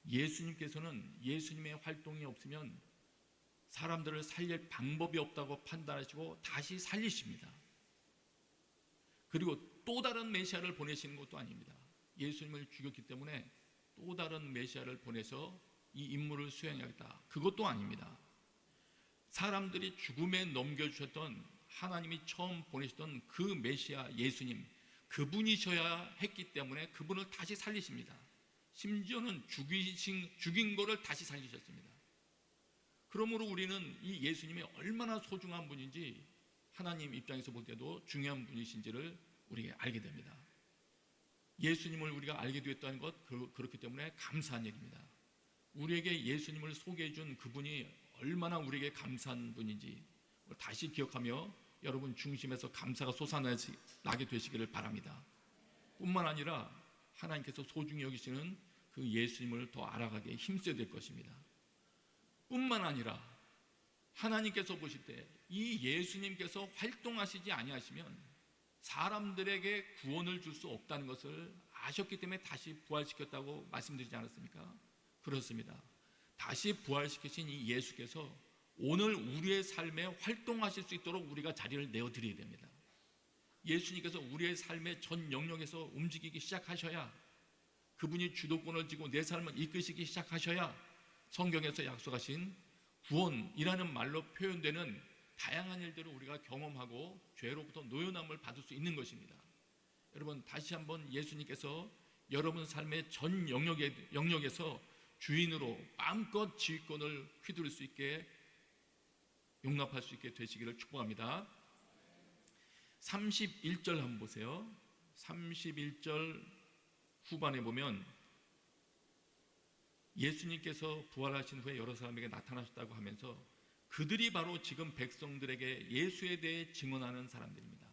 예수님께서는 예수님의 활동이 없으면 사람들을 살릴 방법이 없다고 판단하시고 다시 살리십니다. 그리고 또 다른 메시아를 보내시는 것도 아닙니다. 예수님을 죽였기 때문에 또 다른 메시아를 보내서 이 임무를 수행하겠다, 그것도 아닙니다. 사람들이 죽음에 넘겨주셨던 하나님이 처음 보내셨던 그 메시아 예수님, 그분이셔야 했기 때문에 그분을 다시 살리십니다. 심지어는 죽인 거를 다시 살리셨습니다. 그러므로 우리는 이 예수님이 얼마나 소중한 분인지 하나님 입장에서 볼 때도 중요한 분이신지를 우리가 알게 됩니다. 예수님을 우리가 알게 되었다는 것, 그렇기 때문에 감사한 얘기입니다. 우리에게 예수님을 소개해 준 그분이 얼마나 우리에게 감사한 분인지 다시 기억하며 여러분 중심에서 감사가 솟아나게 되시기를 바랍니다. 뿐만 아니라 하나님께서 소중히 여기시는 그 예수님을 더 알아가게 힘써야 될 것입니다. 뿐만 아니라 하나님께서 보실 때 이 예수님께서 활동하시지 아니하시면 사람들에게 구원을 줄 수 없다는 것을 아셨기 때문에 다시 부활시켰다고 말씀드리지 않았습니까? 그렇습니다. 다시 부활시키신 이 예수께서 오늘 우리의 삶에 활동하실 수 있도록 우리가 자리를 내어드려야 됩니다. 예수님께서 우리의 삶의 전 영역에서 움직이기 시작하셔야, 그분이 주도권을 쥐고 내 삶을 이끄시기 시작하셔야 성경에서 약속하신 구원이라는 말로 표현되는 다양한 일들을 우리가 경험하고 죄로부터 노연함을 받을 수 있는 것입니다. 여러분, 다시 한번 예수님께서 여러분 삶의 전 영역에서 주인으로 마음껏 지휘권을 휘두를 수 있게, 용납할 수 있게 되시기를 축복합니다. 31절 한번 보세요. 31절 후반에 보면 예수님께서 부활하신 후에 여러 사람에게 나타나셨다고 하면서 그들이 바로 지금 백성들에게 예수에 대해 증언하는 사람들입니다.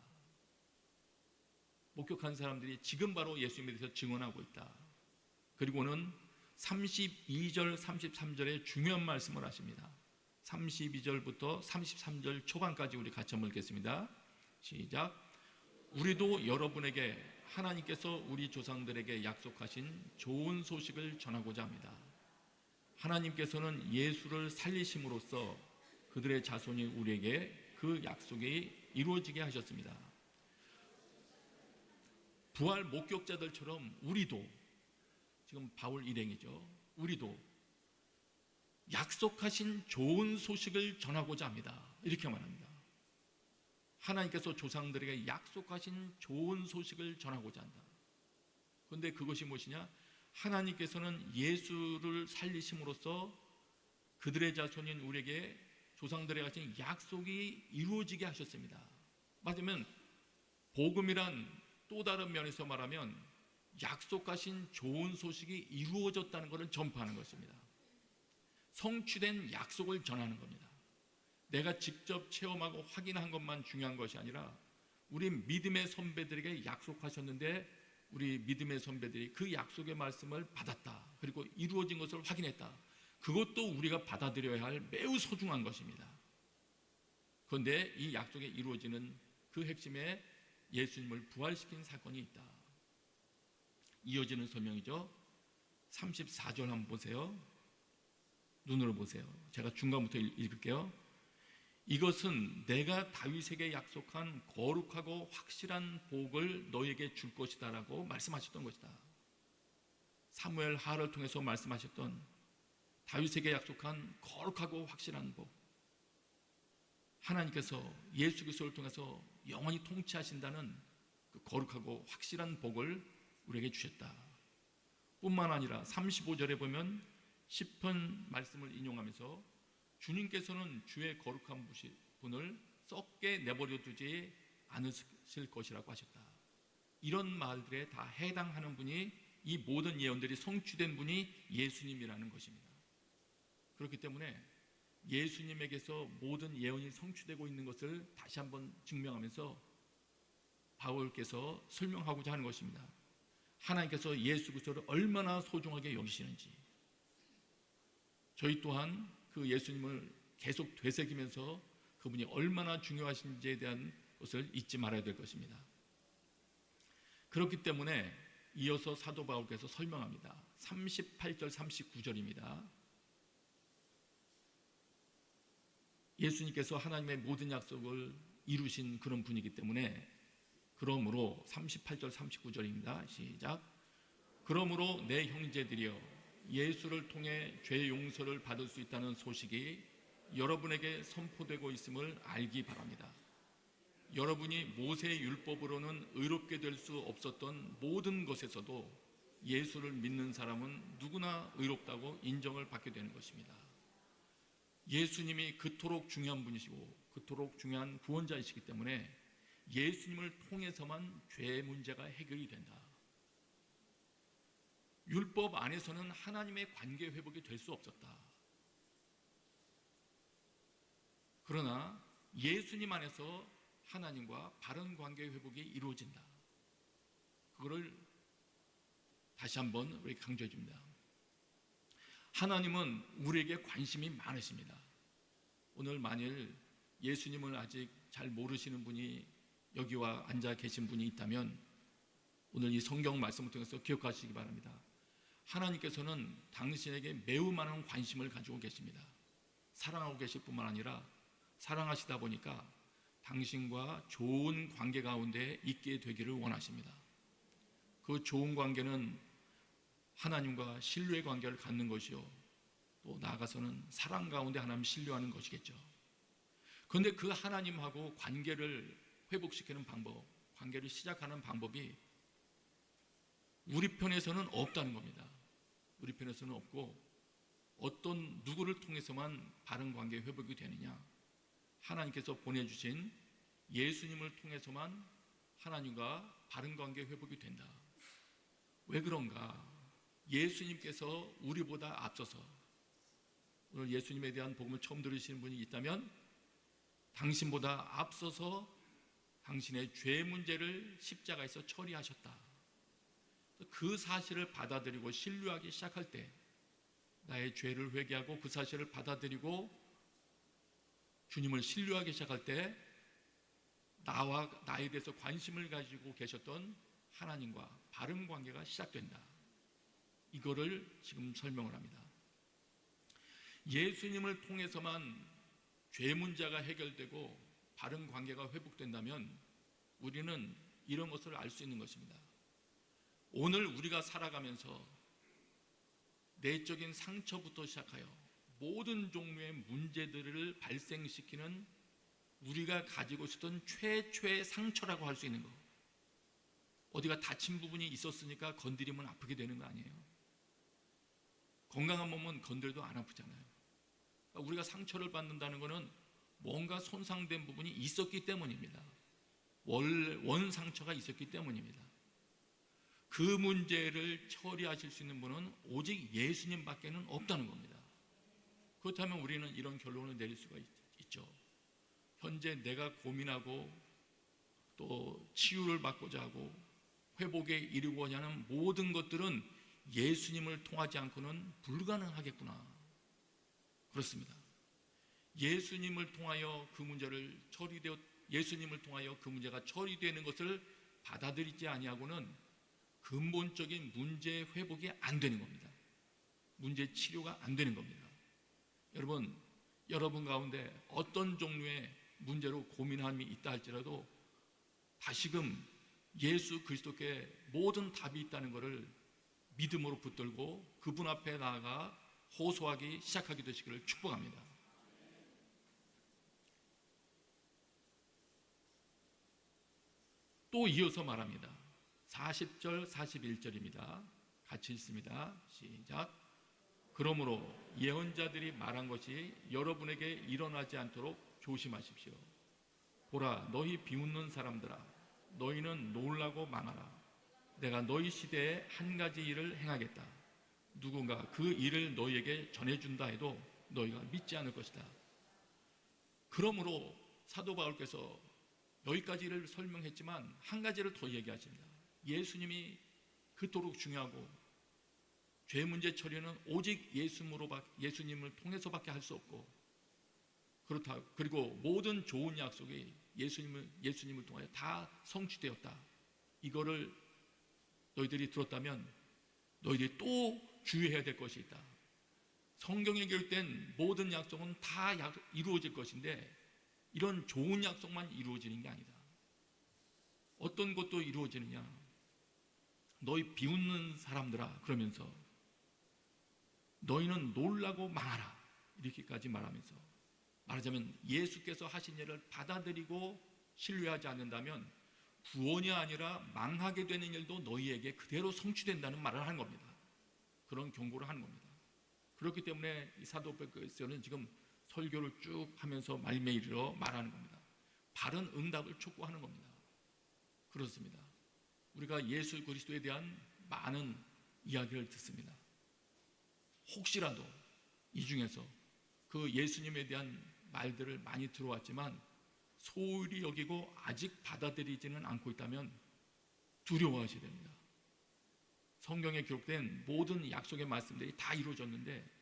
목격한 사람들이 지금 바로 예수님에 대해서 증언하고 있다. 그리고는 32절, 33절에 중요한 말씀을 하십니다. 32절부터 33절 초반까지 우리 같이 한번 읽겠습니다. 시작. 우리도 여러분에게 하나님께서 우리 조상들에게 약속하신 좋은 소식을 전하고자 합니다. 하나님께서는 예수를 살리심으로써 그들의 자손이 우리에게 그 약속이 이루어지게 하셨습니다. 부활 목격자들처럼 우리도, 지금 바울 일행이죠, 우리도 약속하신 좋은 소식을 전하고자 합니다. 이렇게 말합니다. 하나님께서 조상들에게 약속하신 좋은 소식을 전하고자 한다. 그런데 그것이 무엇이냐? 하나님께서는 예수를 살리심으로써 그들의 자손인 우리에게, 조상들에게 하신 약속이 이루어지게 하셨습니다. 맞으면 복음이란 또 다른 면에서 말하면 약속하신 좋은 소식이 이루어졌다는 것을 전파하는 것입니다. 성취된 약속을 전하는 겁니다. 내가 직접 체험하고 확인한 것만 중요한 것이 아니라 우리 믿음의 선배들에게 약속하셨는데 우리 믿음의 선배들이 그 약속의 말씀을 받았다. 그리고 이루어진 것을 확인했다. 그것도 우리가 받아들여야 할 매우 소중한 것입니다. 그런데 이 약속이 이루어지는 그 핵심에 예수님을 부활시킨 사건이 있다. 이어지는 설명이죠. 34절 한번 보세요. 눈으로 보세요. 제가 중간부터 읽을게요. 이것은 내가 다윗에게 약속한 거룩하고 확실한 복을 너에게 줄 것이다 라고 말씀하셨던 것이다. 사무엘 하를 통해서 말씀하셨던 다윗에게 약속한 거룩하고 확실한 복, 하나님께서 예수 그리스도를 통해서 영원히 통치하신다는 그 거룩하고 확실한 복을 우리에게 주셨다. 뿐만 아니라 35절에 보면 시편 말씀을 인용하면서 주님께서는 주의 거룩한 분을 썩게 내버려 두지 않으실 것이라고 하셨다. 이런 말들에 다 해당하는 분이, 이 모든 예언들이 성취된 분이 예수님이라는 것입니다. 그렇기 때문에 예수님에게서 모든 예언이 성취되고 있는 것을 다시 한번 증명하면서 바울께서 설명하고자 하는 것입니다. 하나님께서 예수 그리스도를 얼마나 소중하게 여기시는지, 저희 또한 그 예수님을 계속 되새기면서 그분이 얼마나 중요하신지에 대한 것을 잊지 말아야 될 것입니다. 그렇기 때문에 이어서 사도 바울께서 설명합니다. 38절 39절입니다. 예수님께서 하나님의 모든 약속을 이루신 그런 분이기 때문에, 그러므로 38절 39절입니다. 시작. 그러므로 내 형제들이여, 예수를 통해 죄 용서를 받을 수 있다는 소식이 여러분에게 선포되고 있음을 알기 바랍니다. 여러분이 모세의 율법으로는 의롭게 될 수 없었던 모든 것에서도 예수를 믿는 사람은 누구나 의롭다고 인정을 받게 되는 것입니다. 예수님이 그토록 중요한 분이시고 그토록 중요한 구원자이시기 때문에 예수님을 통해서만 죄 문제가 해결이 된다. 율법 안에서는 하나님의 관계 회복이 될 수 없었다. 그러나 예수님 안에서 하나님과 바른 관계 회복이 이루어진다. 그거를 다시 한번 우리 강조해 줍니다. 하나님은 우리에게 관심이 많으십니다. 오늘 만일 예수님을 아직 잘 모르시는 분이 여기와 앉아 계신 분이 있다면 오늘 이 성경 말씀을 통해서 기억하시기 바랍니다. 하나님께서는 당신에게 매우 많은 관심을 가지고 계십니다. 사랑하고 계실 뿐만 아니라 사랑하시다 보니까 당신과 좋은 관계 가운데 있게 되기를 원하십니다. 그 좋은 관계는 하나님과 신뢰의 관계를 갖는 것이요, 또 나아가서는 사랑 가운데 하나님 신뢰하는 것이겠죠. 그런데 그 하나님하고 관계를 회복시키는 방법, 관계를 시작하는 방법이 우리 편에서는 없다는 겁니다. 우리 편에서는 없고, 어떤 누구를 통해서만 바른 관계 회복이 되느냐? 하나님께서 보내주신 예수님을 통해서만 하나님과 바른 관계 회복이 된다. 왜 그런가? 예수님께서 우리보다 앞서서, 오늘 예수님에 대한 복음을 처음 들으시는 분이 있다면 당신보다 앞서서 당신의 죄 문제를 십자가에서 처리하셨다. 그 사실을 받아들이고 신뢰하기 시작할 때, 나의 죄를 회개하고 그 사실을 받아들이고 주님을 신뢰하기 시작할 때, 나와 나에 대해서 관심을 가지고 계셨던 하나님과 바른 관계가 시작된다. 이거를 지금 설명을 합니다. 예수님을 통해서만 죄 문제가 해결되고 바른 관계가 회복된다면 우리는 이런 것을 알 수 있는 것입니다. 오늘 우리가 살아가면서 내적인 상처부터 시작하여 모든 종류의 문제들을 발생시키는 우리가 가지고 있었던 최초의 상처라고 할 수 있는 것, 어디가 다친 부분이 있었으니까 건드리면 아프게 되는 거 아니에요? 건강한 몸은 건드려도 안 아프잖아요. 그러니까 우리가 상처를 받는다는 것은 뭔가 손상된 부분이 있었기 때문입니다. 원 상처가 있었기 때문입니다. 그 문제를 처리하실 수 있는 분은 오직 예수님밖에는 없다는 겁니다. 그렇다면 우리는 이런 결론을 내릴 수가 있죠. 현재 내가 고민하고 또 치유를 받고자 하고 회복에 이르고자 하는 모든 것들은 예수님을 통하지 않고는 불가능하겠구나. 그렇습니다. 예수님을 통하여 그 문제가 처리되는 것을 받아들이지 아니하고는 근본적인 문제 회복이 안 되는 겁니다. 문제 치료가 안 되는 겁니다. 여러분 가운데 어떤 종류의 문제로 고민함이 있다 할지라도 다시금 예수 그리스도께 모든 답이 있다는 것을 믿음으로 붙들고 그분 앞에 나아가 호소하기 시작하게 되시기를 축복합니다. 또 이어서 말합니다. 40절 41절입니다. 같이 읽습니다. 시작. 그러므로 예언자들이 말한 것이 여러분에게 일어나지 않도록 조심하십시오. 보라, 너희 비웃는 사람들아, 너희는 놀라고 망하라. 내가 너희 시대에 한 가지 일을 행하겠다. 누군가 그 일을 너희에게 전해준다 해도 너희가 믿지 않을 것이다. 그러므로 사도 바울께서 여기까지를 설명했지만 한 가지를 더 얘기하십니다. 예수님이 그토록 중요하고 죄 문제 처리는 오직 예수님을 통해서밖에 할 수 없고, 그렇다. 그리고 모든 좋은 약속이 예수님을 통하여 다 성취되었다. 이거를 너희들이 들었다면 너희들이 또 주의해야 될 것이 있다. 성경에 기록된 모든 약속은 다 이루어질 것인데 이런 좋은 약속만 이루어지는 게 아니다. 어떤 것도 이루어지느냐? 너희 비웃는 사람들아, 그러면서 너희는 놀라고 망하라, 이렇게까지 말하자면 예수께서 하신 일을 받아들이고 신뢰하지 않는다면 구원이 아니라 망하게 되는 일도 너희에게 그대로 성취된다는 말을 하는 겁니다. 그런 경고를 하는 겁니다. 그렇기 때문에 이 사도 베드로는 지금 설교를 쭉 하면서 말미이로 말하는 겁니다. 바른 응답을 촉구하는 겁니다. 그렇습니다. 우리가 예수 그리스도에 대한 많은 이야기를 듣습니다. 혹시라도 이 중에서 그 예수님에 대한 말들을 많이 들어왔지만 소홀히 여기고 아직 받아들이지는 않고 있다면 두려워하셔야 됩니다. 성경에 기록된 모든 약속의 말씀들이 다 이루어졌는데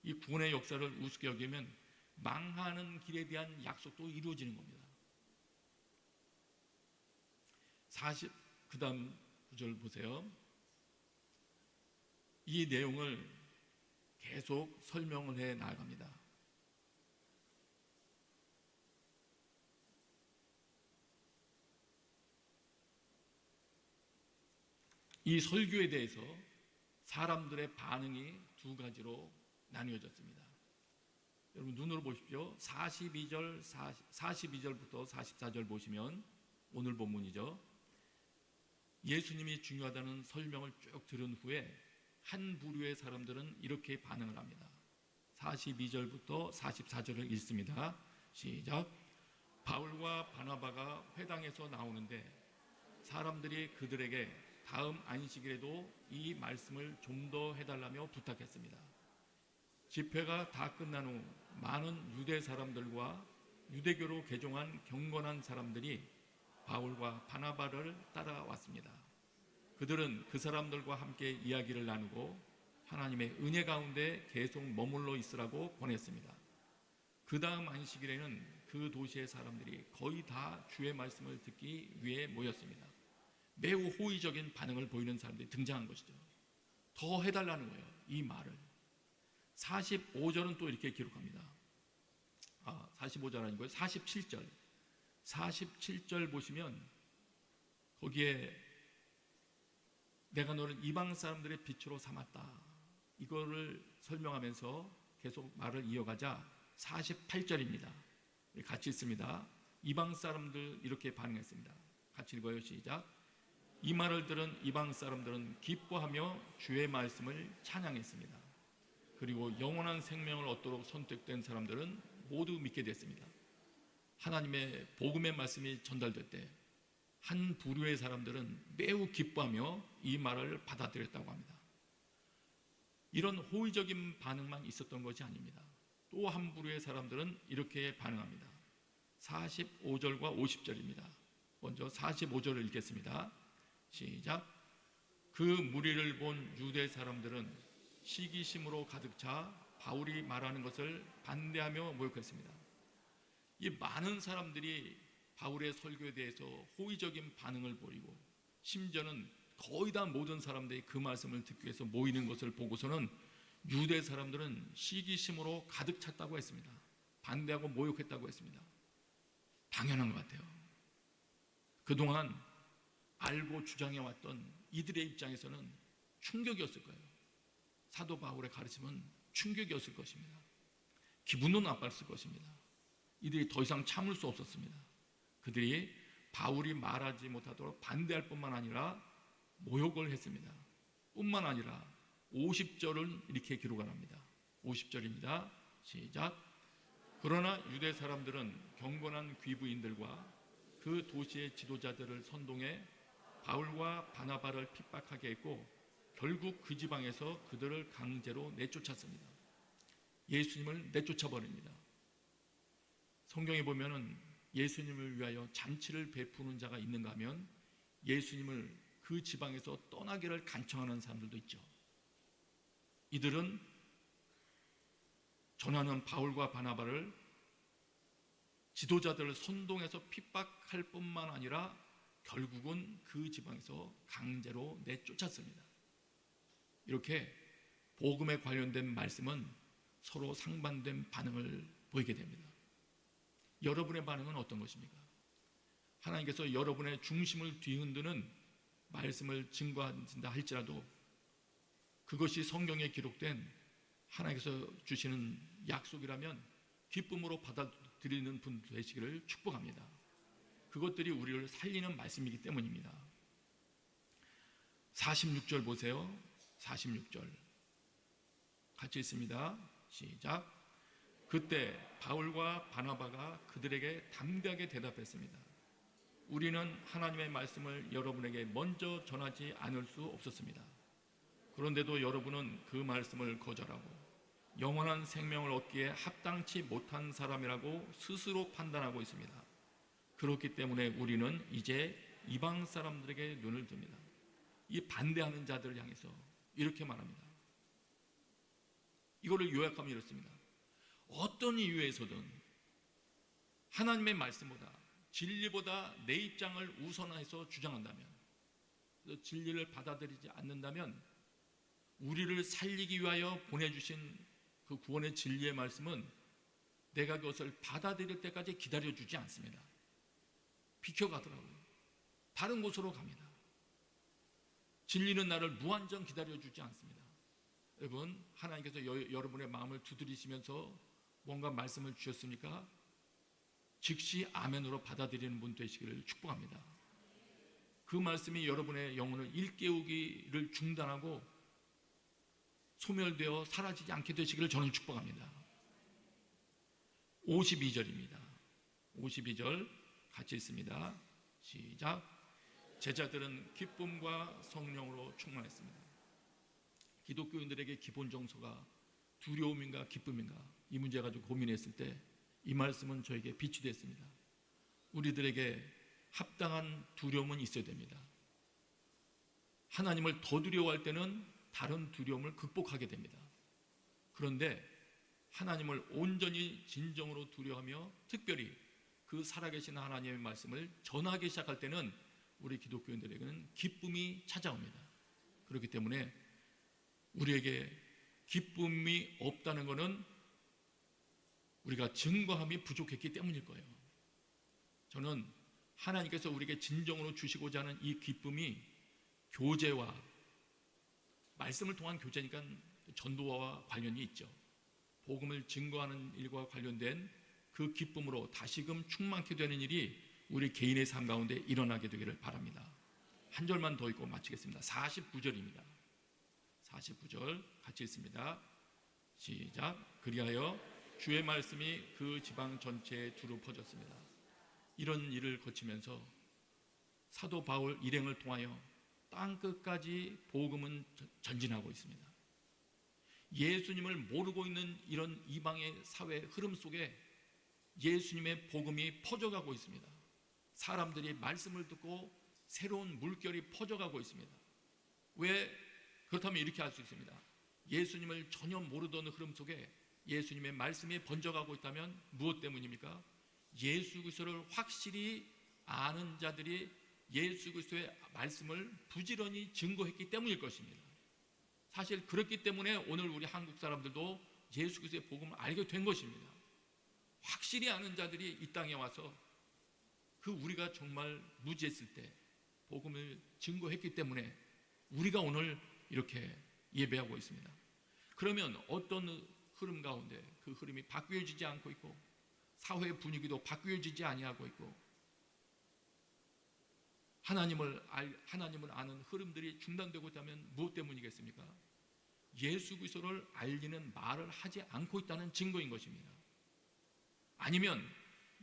이 구원의 역사를 우습게 여기면 망하는 길에 대한 약속도 이루어지는 겁니다. 그 다음 구절 보세요. 이 내용을 계속 설명을 해 나갑니다. 이 설교에 대해서 사람들의 반응이 두 가지로 나뉘어졌습니다. 여러분 눈으로 보십시오. 42절부터 44절 보시면 오늘 본문이죠. 예수님이 중요하다는 설명을 쭉 들은 후에 한 부류의 사람들은 이렇게 반응을 합니다. 42절부터 44절을 읽습니다. 시작. 바울과 바나바가 회당에서 나오는데 사람들이 그들에게 다음 안식일에도 이 말씀을 좀 더 해달라며 부탁했습니다. 집회가 다 끝난 후 많은 유대 사람들과 유대교로 개종한 경건한 사람들이 바울과 바나바를 따라왔습니다. 그들은 그 사람들과 함께 이야기를 나누고 하나님의 은혜 가운데 계속 머물러 있으라고 권했습니다. 그 다음 안식일에는 그 도시의 사람들이 거의 다 주의 말씀을 듣기 위해 모였습니다. 매우 호의적인 반응을 보이는 사람들이 등장한 것이죠. 더 해달라는 거예요. 이 말을. 45절은 또 이렇게 기록합니다. 45절 아니고요. 47절. 47절 보시면 거기에 내가 너를 이방 사람들의 빛으로 삼았다. 이거를 설명하면서 계속 말을 이어가자 48절입니다. 같이 읽습니다. 이방 사람들 이렇게 반응했습니다. 같이 읽어요. 시작. 이 말을 들은 이방 사람들은 기뻐하며 주의 말씀을 찬양했습니다. 그리고 영원한 생명을 얻도록 선택된 사람들은 모두 믿게 됐습니다. 하나님의 복음의 말씀이 전달될 때 한 부류의 사람들은 매우 기뻐하며 이 말을 받아들였다고 합니다. 이런 호의적인 반응만 있었던 것이 아닙니다. 또 한 부류의 사람들은 이렇게 반응합니다. 45절과 50절입니다. 먼저 45절을 읽겠습니다. 시작. 그 무리를 본 유대 사람들은 시기심으로 가득 차 바울이 말하는 것을 반대하며 모욕했습니다. 이 많은 사람들이 바울의 설교에 대해서 호의적인 반응을 보이고 심지어는 거의 다 모든 사람들이 그 말씀을 듣기 위해서 모이는 것을 보고서는 유대 사람들은 시기심으로 가득 찼다고 했습니다. 반대하고 모욕했다고 했습니다. 당연한 것 같아요. 그동안 알고 주장해왔던 이들의 입장에서는 충격이었을 거예요. 사도 바울의 가르침은 충격이었을 것입니다. 기분도 나빴을 것입니다. 이들이 더 이상 참을 수 없었습니다. 그들이 바울이 말하지 못하도록 반대할 뿐만 아니라 모욕을 했습니다. 뿐만 아니라 50절은 이렇게 기록을 합니다. 50절입니다. 시작. 그러나 유대 사람들은 경건한 귀부인들과 그 도시의 지도자들을 선동해 바울과 바나바를 핍박하게 했고 결국 그 지방에서 그들을 강제로 내쫓았습니다. 예수님을 내쫓아버립니다. 성경에 보면은 예수님을 위하여 잔치를 베푸는 자가 있는가 하면 예수님을 그 지방에서 떠나기를 간청하는 사람들도 있죠. 이들은 전하는 바울과 바나바를 지도자들을 선동해서 핍박할 뿐만 아니라 결국은 그 지방에서 강제로 내쫓았습니다. 이렇게 복음에 관련된 말씀은 서로 상반된 반응을 보이게 됩니다. 여러분의 반응은 어떤 것입니까? 하나님께서 여러분의 중심을 뒤흔드는 말씀을 증거하신다 할지라도 그것이 성경에 기록된 하나님께서 주시는 약속이라면 기쁨으로 받아들이는 분 되시기를 축복합니다. 그것들이 우리를 살리는 말씀이기 때문입니다. 46절 보세요. 46절 같이 있습니다. 시작. 그때 바울과 바나바가 그들에게 담대하게 대답했습니다. 우리는 하나님의 말씀을 여러분에게 먼저 전하지 않을 수 없었습니다. 그런데도 여러분은 그 말씀을 거절하고 영원한 생명을 얻기에 합당치 못한 사람이라고 스스로 판단하고 있습니다. 그렇기 때문에 우리는 이제 이방 사람들에게 눈을 듭니다. 이 반대하는 자들을 향해서 이렇게 말합니다. 이거를 요약하면 이렇습니다. 어떤 이유에서든 하나님의 말씀보다 진리보다 내 입장을 우선해서 주장한다면, 진리를 받아들이지 않는다면 우리를 살리기 위하여 보내주신 그 구원의 진리의 말씀은 내가 그것을 받아들일 때까지 기다려주지 않습니다. 비켜가더라고요. 다른 곳으로 갑니다. 진리는 나를 무한정 기다려주지 않습니다. 여러분, 하나님께서 여러분의 마음을 두드리시면서 뭔가 말씀을 주셨습니까? 즉시 아멘으로 받아들이는 분 되시기를 축복합니다. 그 말씀이 여러분의 영혼을 일깨우기를 중단하고 소멸되어 사라지지 않게 되시기를 저는 축복합니다. 52절입니다. 52절 같이 있습니다. 시작. 제자들은 기쁨과 성령으로 충만했습니다. 기독교인들에게 기본 정서가 두려움인가 기쁨인가 이 문제 가지고 고민했을 때 이 말씀은 저에게 빛이 됐습니다. 우리들에게 합당한 두려움은 있어야 됩니다. 하나님을 더 두려워할 때는 다른 두려움을 극복하게 됩니다. 그런데 하나님을 온전히 진정으로 두려워하며 특별히 그 살아계신 하나님의 말씀을 전하기 시작할 때는 우리 기독교인들에게는 기쁨이 찾아옵니다. 그렇기 때문에 우리에게 기쁨이 없다는 것은 우리가 증거함이 부족했기 때문일 거예요. 저는 하나님께서 우리에게 진정으로 주시고자 하는 이 기쁨이 교제와 말씀을 통한 교제니까 전도와 관련이 있죠. 복음을 증거하는 일과 관련된 그 기쁨으로 다시금 충만케 되는 일이 우리 개인의 삶 가운데 일어나게 되기를 바랍니다. 한 절만 더 읽고 마치겠습니다. 49절입니다. 49절 같이 있습니다. 시작. 그리하여 주의 말씀이 그 지방 전체에 두루 퍼졌습니다. 이런 일을 거치면서 사도 바울 일행을 통하여 땅끝까지 복음은 전진하고 있습니다. 예수님을 모르고 있는 이런 이방의 사회 흐름 속에 예수님의 복음이 퍼져가고 있습니다. 사람들이 말씀을 듣고 새로운 물결이 퍼져가고 있습니다. 왜 그렇다면 이렇게 할 수 있습니다. 예수님을 전혀 모르던 흐름 속에 예수님의 말씀이 번져가고 있다면 무엇 때문입니까? 예수 그리스도를 확실히 아는 자들이 예수 그리스도의 말씀을 부지런히 증거했기 때문일 것입니다. 사실 그렇기 때문에 오늘 우리 한국 사람들도 예수 그리스도의 복음을 알게 된 것입니다. 확실히 아는 자들이 이 땅에 와서 그 우리가 정말 무지했을 때 복음을 증거했기 때문에 우리가 오늘 이렇게 예배하고 있습니다. 그러면 어떤 흐름 가운데 그 흐름이 바뀌어지지 않고 있고 사회 분위기도 바뀌어지지 아니하고 있고 하나님을 아는 흐름들이 중단되고 있다면 무엇 때문이겠습니까? 예수 그리스도를 알리는 말을 하지 않고 있다는 증거인 것입니다. 아니면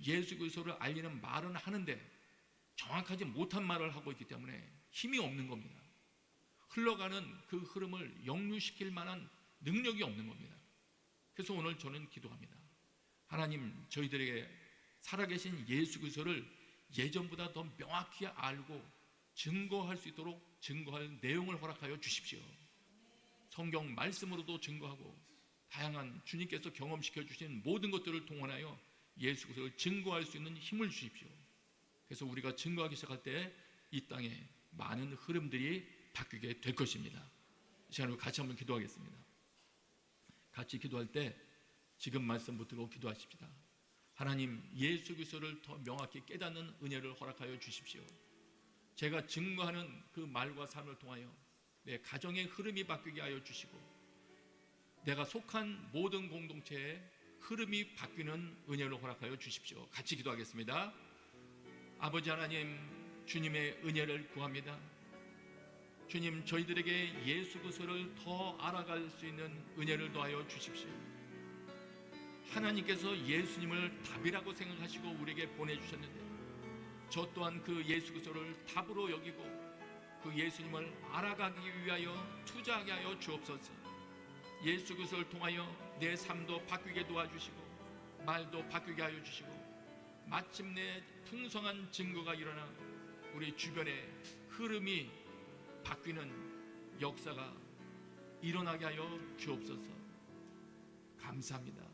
예수 그리스도를 알리는 말은 하는데 정확하지 못한 말을 하고 있기 때문에 힘이 없는 겁니다. 흘러가는 그 흐름을 역류시킬 만한 능력이 없는 겁니다. 그래서 오늘 저는 기도합니다. 하나님, 저희들에게 살아계신 예수 그리스도를 예전보다 더 명확히 알고 증거할 수 있도록 증거할 내용을 허락하여 주십시오. 성경 말씀으로도 증거하고 다양한 주님께서 경험시켜 주신 모든 것들을 동원하여 예수 그리스도를 증거할 수 있는 힘을 주십시오. 그래서 우리가 증거하기 시작할 때 이 땅에 많은 흐름들이 바뀌게 될 것입니다. 이 시간에 같이 한번 기도하겠습니다. 같이 기도할 때 지금 말씀 붙들고 기도하십시다. 하나님, 예수 그리스도를 더 명확히 깨닫는 은혜를 허락하여 주십시오. 제가 증거하는 그 말과 삶을 통하여 내 가정의 흐름이 바뀌게 하여 주시고 내가 속한 모든 공동체의 흐름이 바뀌는 은혜를 허락하여 주십시오. 같이 기도하겠습니다. 아버지 하나님, 주님의 은혜를 구합니다. 주님, 저희들에게 예수 그리스도를 더 알아갈 수 있는 은혜를 더하여 주십시오. 하나님께서 예수님을 답이라고 생각하시고 우리에게 보내주셨는데 저 또한 그 예수 그리스도를 답으로 여기고 그 예수님을 알아가기 위하여 투자하게 하여 주옵소서. 예수 그리스도를 통하여 내 삶도 바뀌게 도와주시고 말도 바뀌게 하여 주시고 마침내 풍성한 증거가 일어나 우리 주변의 흐름이 바뀌는 역사가 일어나게 하여 주옵소서. 감사합니다.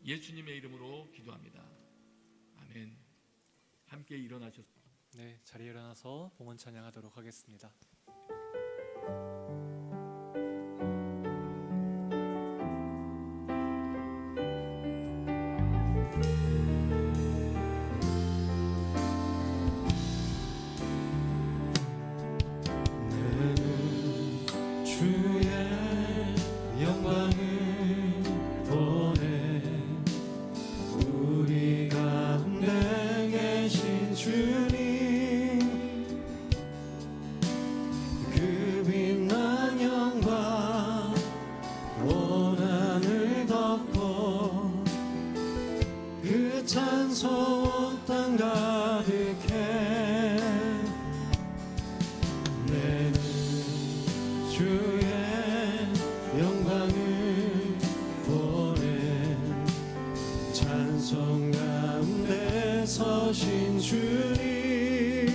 예수님의 이름으로 기도합니다. 아멘. 함께 일어나셔서 네, 자리에 일어나서 봉헌 찬양하도록 하겠습니다. 주의 영광을 보내 우리 가운데 계신 주님 그 빛난 영광 온 하늘 덮고 그 찬송 땅 가득해 주의 영광을 보내 찬송 가운데 서신 주님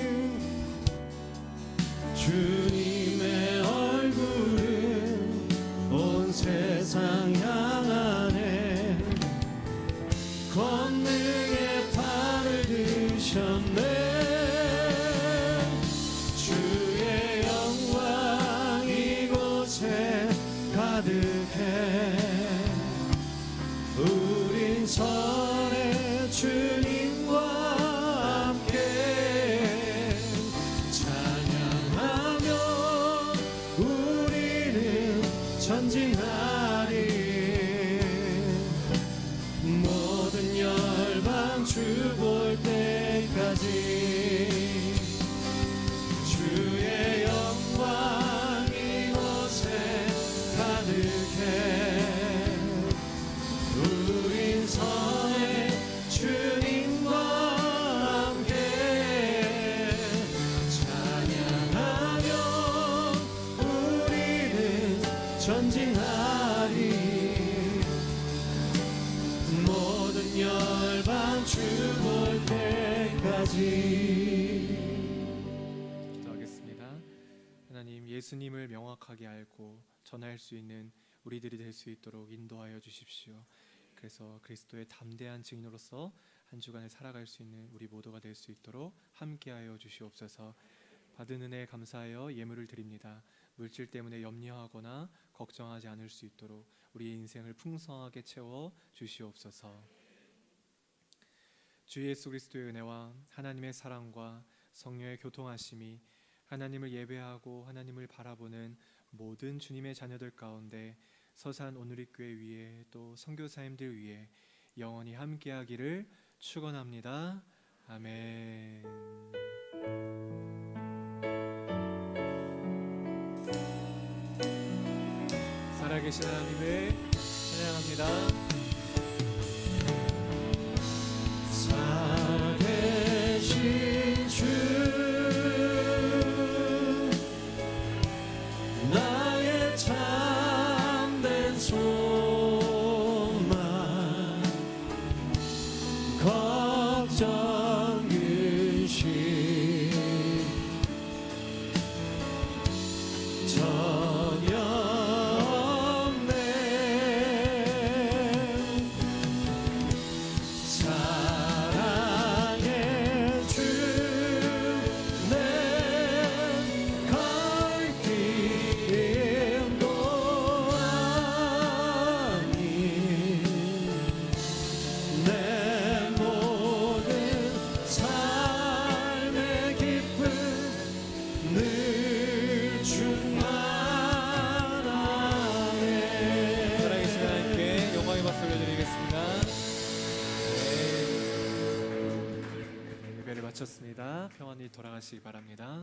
주님의 얼굴은 온 세상 향하네 권능의 팔을 드셨네 가득해 우린 선의 주님과 함께 찬양하며 우리는 전진하리 모든 열방 주 볼 때까지 주의 영광 이곳에 가득해 우린 선의 주님과 함께 찬양하며 우리는 전진하리 모든 열방 주 볼 때까지. 기도하겠습니다. 하나님, 예수님을 명확하게 알고 전할 수 있는 우리들이 될 수 있도록 인도하여 주십시오. 그래서 그리스도의 담대한 증인으로서 한 주간을 살아갈 수 있는 우리 모두가 될 수 있도록 함께하여 주시옵소서. 받은 은혜에 감사하여 예물을 드립니다. 물질 때문에 염려하거나 걱정하지 않을 수 있도록 우리의 인생을 풍성하게 채워 주시옵소서. 주 예수 그리스도의 은혜와 하나님의 사랑과 성령의 교통하심이 하나님을 예배하고 하나님을 바라보는 모든 주님의 자녀들 가운데 서산 오누리교회 위에 또 선교사님들 위에 영원히 함께하기를 축원합니다. 아멘. 살아계신 하나님을 찬양합니다. 살아계신 주 나의 참된 소망 걱정 근심 전혀 없네 수고하셨습니다. 평안히 돌아가시기 바랍니다.